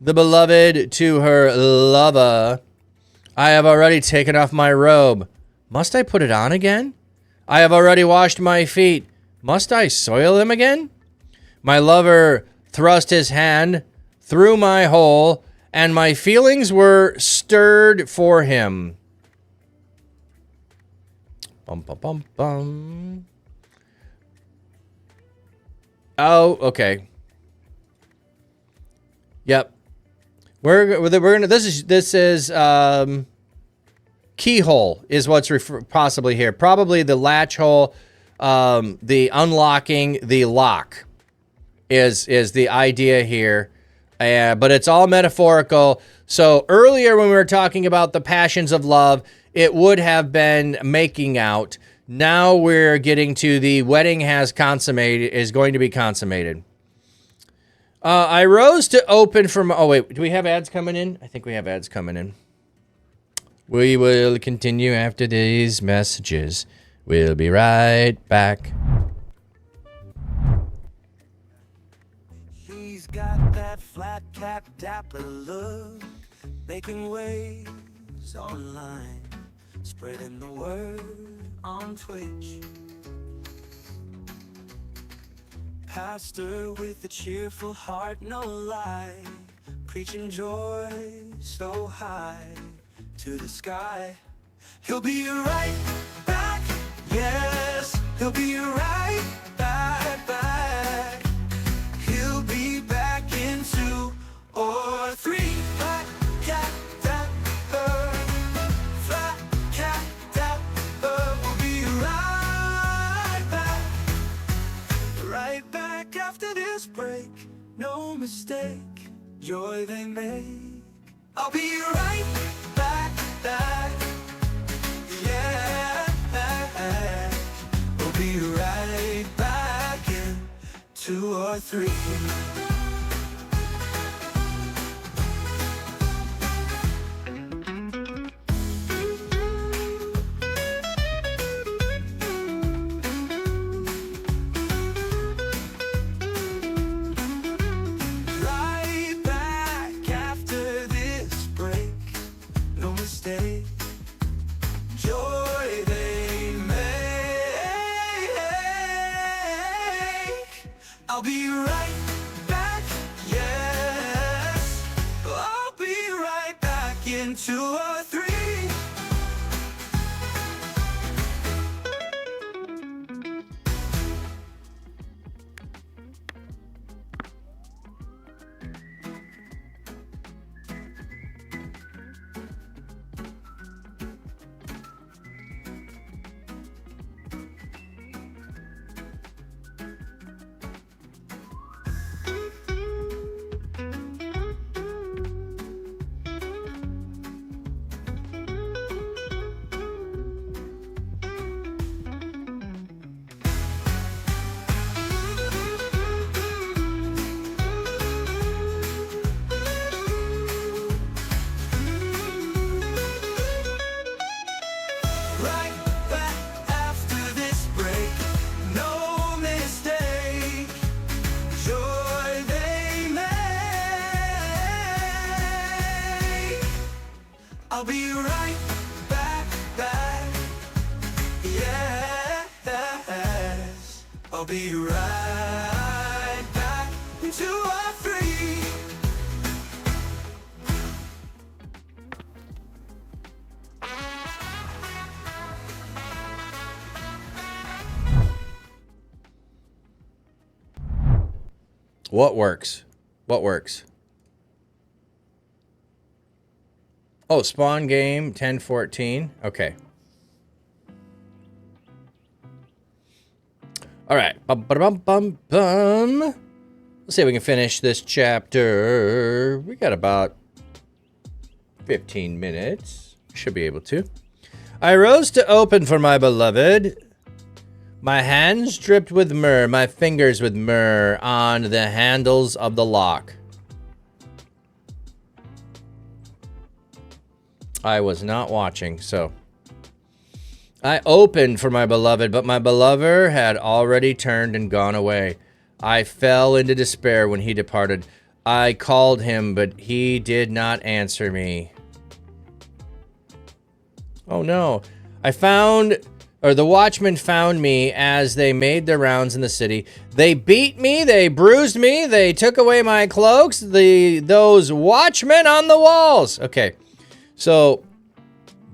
The beloved to her lover. I have already taken off my robe. Must I put it on again? I have already washed my feet. Must I soil them again? My lover thrust his hand through my hole, and my feelings were stirred for him. Bum, bum, bum, bum. Oh, okay. Yep. We're gonna. This is keyhole is what's possibly here. Probably the latch hole. The unlocking the lock is the idea here, but it's all metaphorical. So earlier when we were talking about the passions of love, it would have been making out. Now we're getting to the wedding has consummated, is going to be consummated. I rose to open from... Oh, wait. Do we have ads coming in? I think we have ads coming in. We will continue after these messages. We'll be right back. He's got that flat cap dapper look, making waves online, spreading the word on Twitch. Pastor with a cheerful heart, no lie, preaching joy so high to the sky. He'll be right back, yes, he'll be right back. He'll be back in 2 or 3. Flat cat dapper, flat cat dapper. We'll be right back after this break. No mistake, joy they make. I'll be right back, yeah. We'll be right back in 2 or 3. Joy they make. I'll be right back, yes. I'll be right back in 2 or 3. Right back after this break, no mistake, joy they make. I'll be right back, yes. I'll be right back in 2 or 3. What works? What works? Oh, spawn game 1014. Okay. All right. Bum. Let's see if we can finish this chapter. We got about 15 minutes. Should be able to. I rose to open for my beloved. My hands dripped with myrrh, my fingers with myrrh on the handles of the lock. I was not watching, so. I opened for my beloved, but my beloved had already turned and gone away. I fell into despair when he departed. I called him, but he did not answer me. Oh no. The watchmen found me as they made their rounds in the city. They beat me, they bruised me, they took away my cloaks, those watchmen on the walls. Okay, so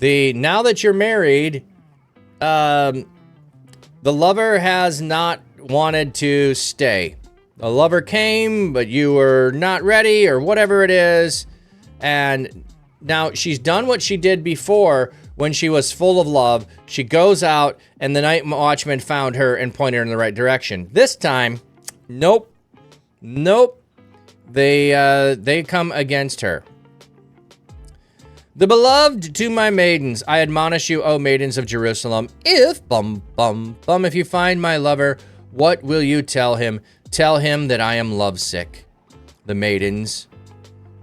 now that you're married, the lover has not wanted to stay. The lover came, but you were not ready or whatever it is. And now she's done what she did before when she was full of love. She goes out and the night watchman found her and pointed her in the right direction. This time, nope. Nope. They come against her. The beloved to my maidens, I admonish you, O maidens of Jerusalem, if you find my lover, what will you tell him? Tell him that I am lovesick. The maidens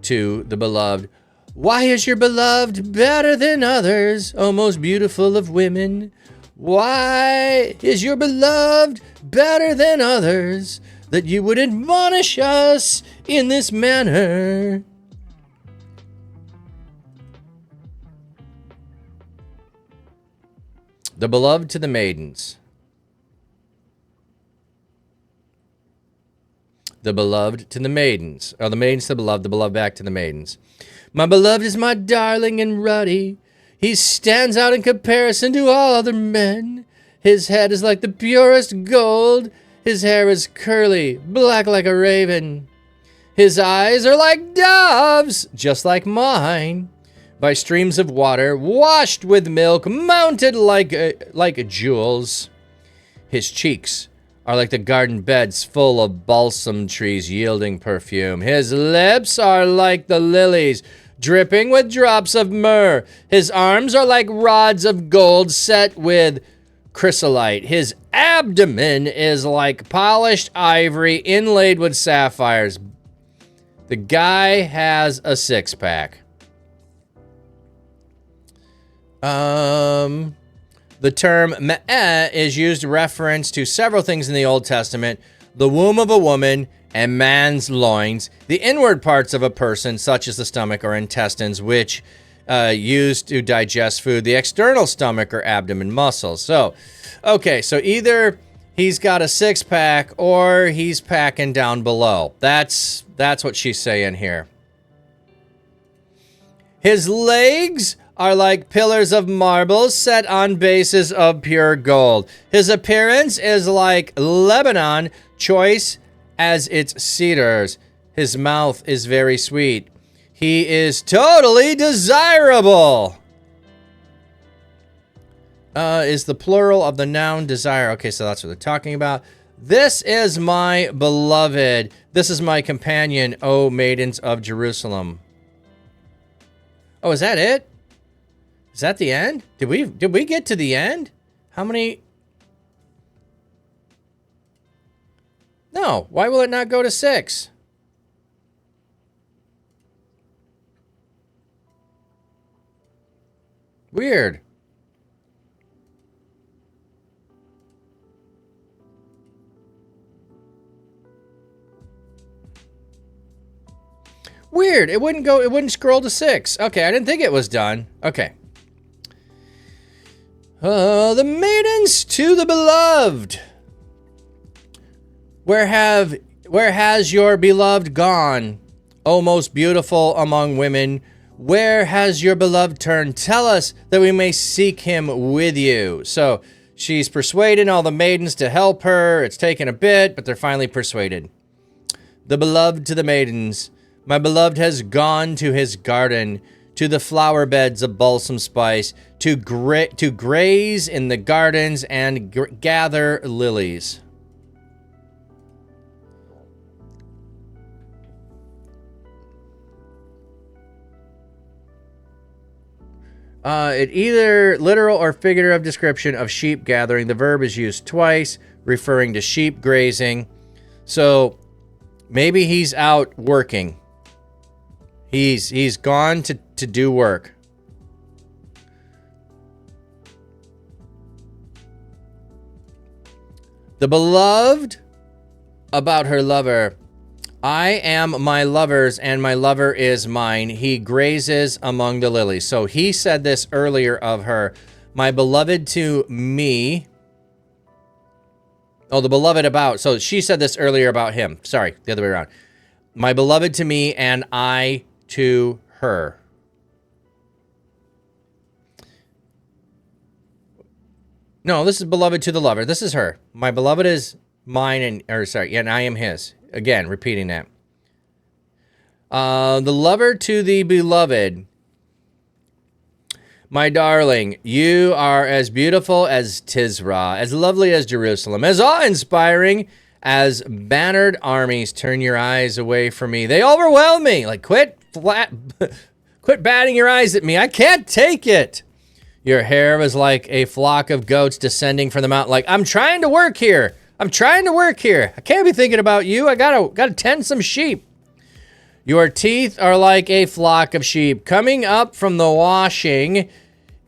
to the beloved, why is your beloved better than others, O most beautiful of women? Why is your beloved better than others, that you would admonish us in this manner? The beloved to the maidens. The beloved to the maidens. Oh, the maidens to the beloved back to the maidens. My beloved is my darling and ruddy. He stands out in comparison to all other men. His head is like the purest gold. His hair is curly, black like a raven. His eyes are like doves, just like mine. By streams of water, washed with milk, mounted like jewels. His cheeks are like the garden beds full of balsam trees yielding perfume. His lips are like the lilies, dripping with drops of myrrh. His arms are like rods of gold set with chrysolite. His abdomen is like polished ivory inlaid with sapphires. The guy has a six-pack. The term me'eh is used to reference to several things in the Old Testament: the womb of a woman and man's loins, the inward parts of a person, such as the stomach or intestines, which used to digest food, the external stomach or abdomen muscles. So, okay, so either he's got a six-pack or he's packing down below. That's what she's saying here. His legs are like pillars of marble set on bases of pure gold. His appearance is like Lebanon, choice as its cedars. His mouth is very sweet. He is totally desirable. Is the plural of the noun desire. Okay, so that's what they're talking about. This is my beloved. This is my companion, O maidens of Jerusalem. Oh, is that it? Is that the end? Did we get to the end? How many? No, why will it not go to 6? Weird. Weird. It wouldn't scroll to 6. Okay, I didn't think it was done. Okay. The maidens to the beloved. Where has your beloved gone, O most beautiful among women? Where has your beloved turned? Tell us that we may seek him with you. So she's persuading all the maidens to help her. It's taken a bit, but they're finally persuaded. The beloved to the maidens. My beloved has gone to his garden, to the flower beds of balsam spice, to graze in the gardens and gather lilies. It either literal or figurative description of sheep gathering. The verb is used twice, referring to sheep grazing. So maybe he's out working. He's gone to do work. The beloved about her lover. I am my lover's, and my lover is mine. He grazes among the lilies. So he said this earlier of her. My beloved to me. Oh, the beloved about. So she said this earlier about him. Sorry, the other way around. My beloved to me, and I to her. No, this is beloved to the lover. This is her. My beloved is mine, and I am his. Again, repeating that. The lover to the beloved. My darling, you are as beautiful as Tisra, as lovely as Jerusalem, as awe-inspiring as bannered armies. Turn your eyes away from me. They overwhelm me. Like, quit batting your eyes at me. I can't take it. Your hair was like a flock of goats descending from the mountain. Like, I'm trying to work here. I can't be thinking about you. I gotta tend some sheep. Your teeth are like a flock of sheep coming up from the washing.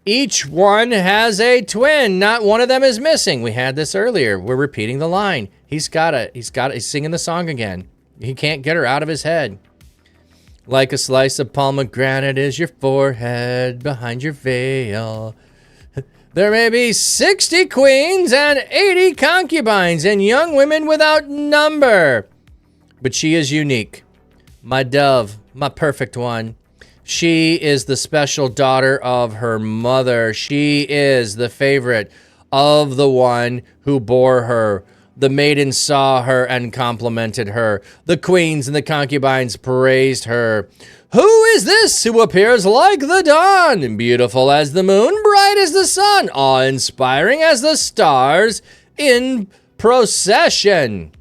Each one has a twin. Not one of them is missing. We had this earlier. We're repeating the line. He's singing the song again. He can't get her out of his head. Like a slice of pomegranate is your forehead behind your veil. There may be 60 queens and 80 concubines and young women without number. But she is unique. My dove, my perfect one. She is the special daughter of her mother. She is the favorite of the one who bore her. The maidens saw her and complimented her. The queens and the concubines praised her. Who is this who appears like the dawn, beautiful as the moon, bright as the sun, awe-inspiring as the stars in procession?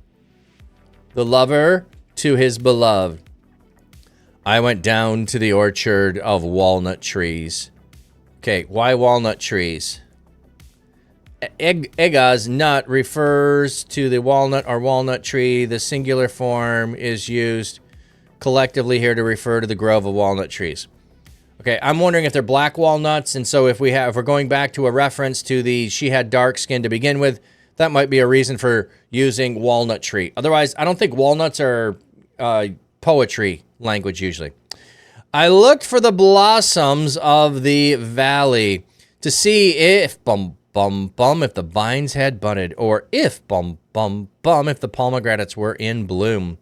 The lover to his beloved. I went down to the orchard of walnut trees. Okay, why walnut trees? Egaz nut refers to the walnut or walnut tree. The singular form is used collectively here to refer to the grove of walnut trees. Okay, I'm wondering if they're black walnuts, and so if we're going back to a reference to she had dark skin to begin with, that might be a reason for using walnut tree. Otherwise, I don't think walnuts are poetry language usually. I looked for the blossoms of the valley to see if if the vines had budded, or if if the pomegranates were in bloom.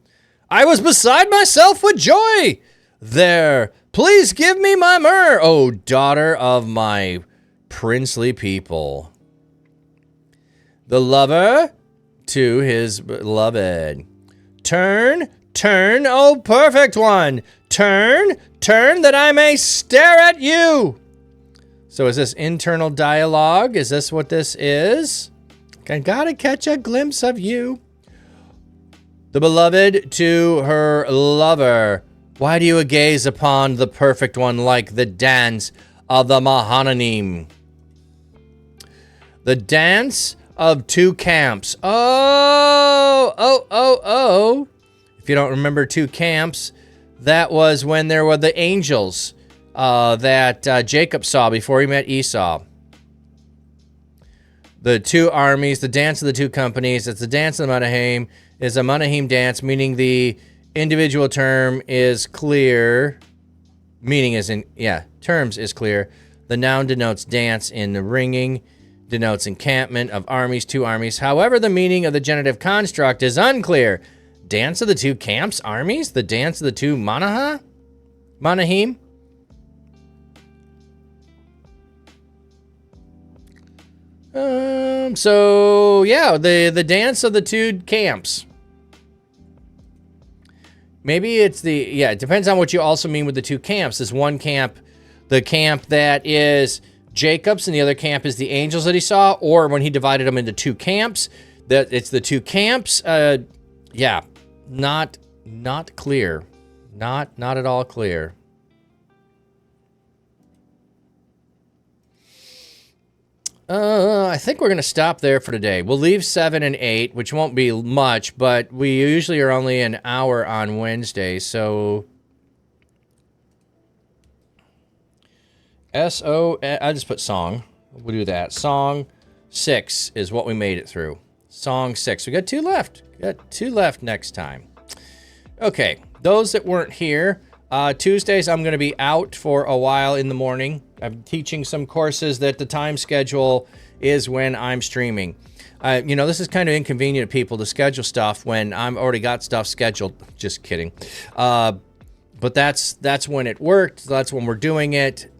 I was beside myself with joy. There, please give me my myrrh, O daughter of my princely people. The lover to his beloved. Turn, O perfect one. Turn, that I may stare at you. So is this internal dialogue? Is this what this is? I gotta catch a glimpse of you. The beloved to her lover. Why do you gaze upon the perfect one like the dance of the Mahananim? The dance of two camps. Oh. If you don't remember two camps, that was when there were the angels that Jacob saw before he met Esau. The two armies, the dance of the two companies, it's the dance of the Menahem, is a Menahem dance, meaning the individual term is clear. Terms is clear. The noun denotes dance in the ringing, denotes encampment of armies, two armies. However, the meaning of the genitive construct is unclear. Dance of the two camps, armies? The dance of the two Manahim? The dance of the two camps. Maybe it's it depends on what you also mean with the two camps. There's one camp, the camp that is Jacob's, and the other camp is the angels that he saw, or when he divided them into two camps, that it's the two camps. Not clear. Not at all clear. I think we're going to stop there for today. We'll leave 7 and 8, which won't be much, but we usually are only an hour on Wednesday, so... I just put song. We'll do that. Song 6 is what we made it through. Song 6. We got 2 left. Next time. Okay, those that weren't here, Tuesdays I'm going to be out for a while in the morning. I'm teaching some courses that the time schedule is when I'm streaming. This is kind of inconvenient to people to schedule stuff when I'm already got stuff scheduled. Just kidding. But that's when it worked. That's when we're doing it.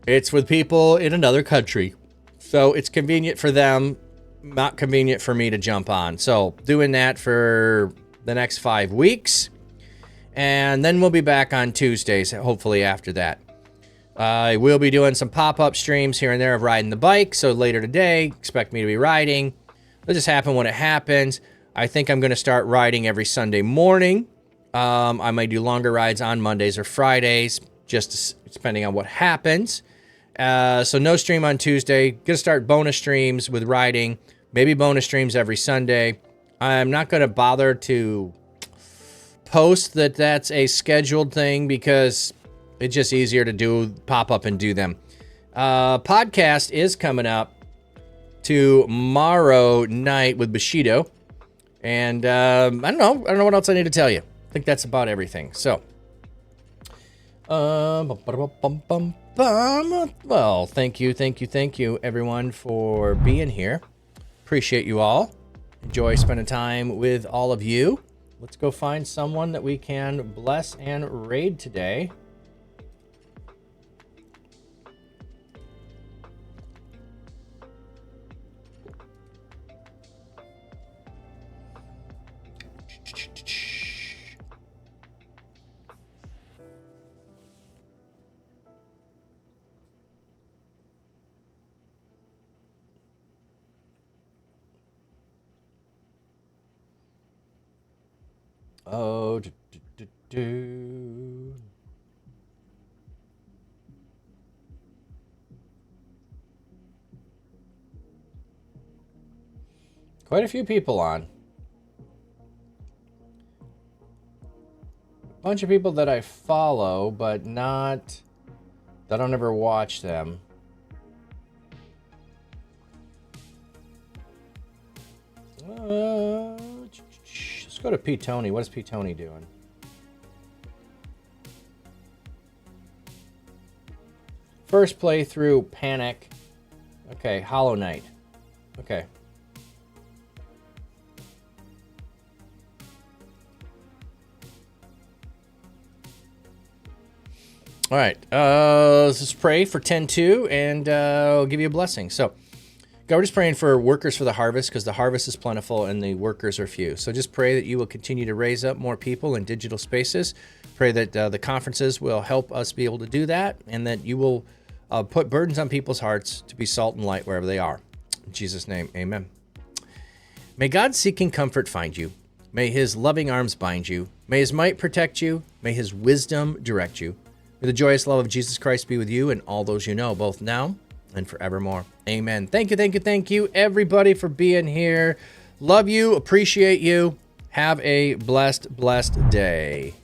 It's with people in another country. So it's convenient for them, not convenient for me to jump on. So doing that for the next 5 weeks. And then we'll be back on Tuesdays, hopefully after that. I will be doing some pop-up streams here and there of riding the bike. So later today, expect me to be riding. It'll just happen when it happens. I think I'm going to start riding every Sunday morning. I might do longer rides on Mondays or Fridays, just depending on what happens. So no stream on Tuesday. Going to start bonus streams with riding. Maybe bonus streams every Sunday. I'm not going to bother to post that that's a scheduled thing because it's just easier to do pop up and do them. Podcast is coming up tomorrow night with Bushido. And I don't know what else I need to tell you. I think that's about everything. So, well, thank you, everyone, for being here. Appreciate you all. Enjoy spending time with all of you. Let's go find someone that we can bless and raid today. Oh, Quite a few people on. A bunch of people that I follow, but not that I don't ever watch them. Let's go to P. Tony. What is P. Tony doing? First playthrough, Panic. Okay, Hollow Knight. Okay. All right. Let's just pray for 10-2, and I'll give you a blessing. So, God, we're just praying for workers for the harvest because the harvest is plentiful and the workers are few. So just pray that you will continue to raise up more people in digital spaces. Pray that the conferences will help us be able to do that, and that you will put burdens on people's hearts to be salt and light wherever they are. In Jesus' name, amen. May God's seeking comfort find you. May his loving arms bind you. May his might protect you. May his wisdom direct you. May the joyous love of Jesus Christ be with you and all those you know, both now and forevermore. Amen. Thank you, everybody, for being here. Love you, appreciate you. Have a blessed day.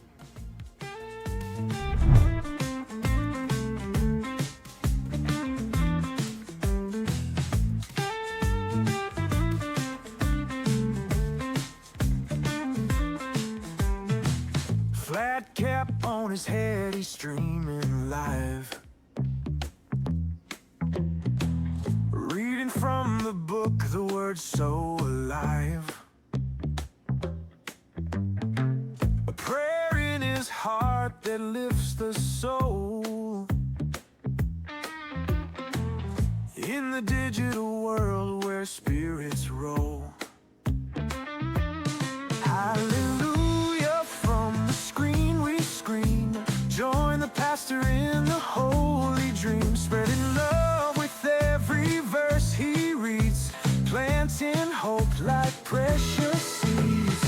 Flat cap on his head, he's streaming live. Reading from the book, the word so alive. A prayer in his heart that lifts the soul. In the digital world where spirits roll. Hallelujah, from the screen we scream. Join the pastor in the holy dream, spreading love with every verse he reads, planting hope like precious seeds.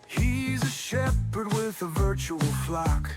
He's a shepherd with a virtual flock.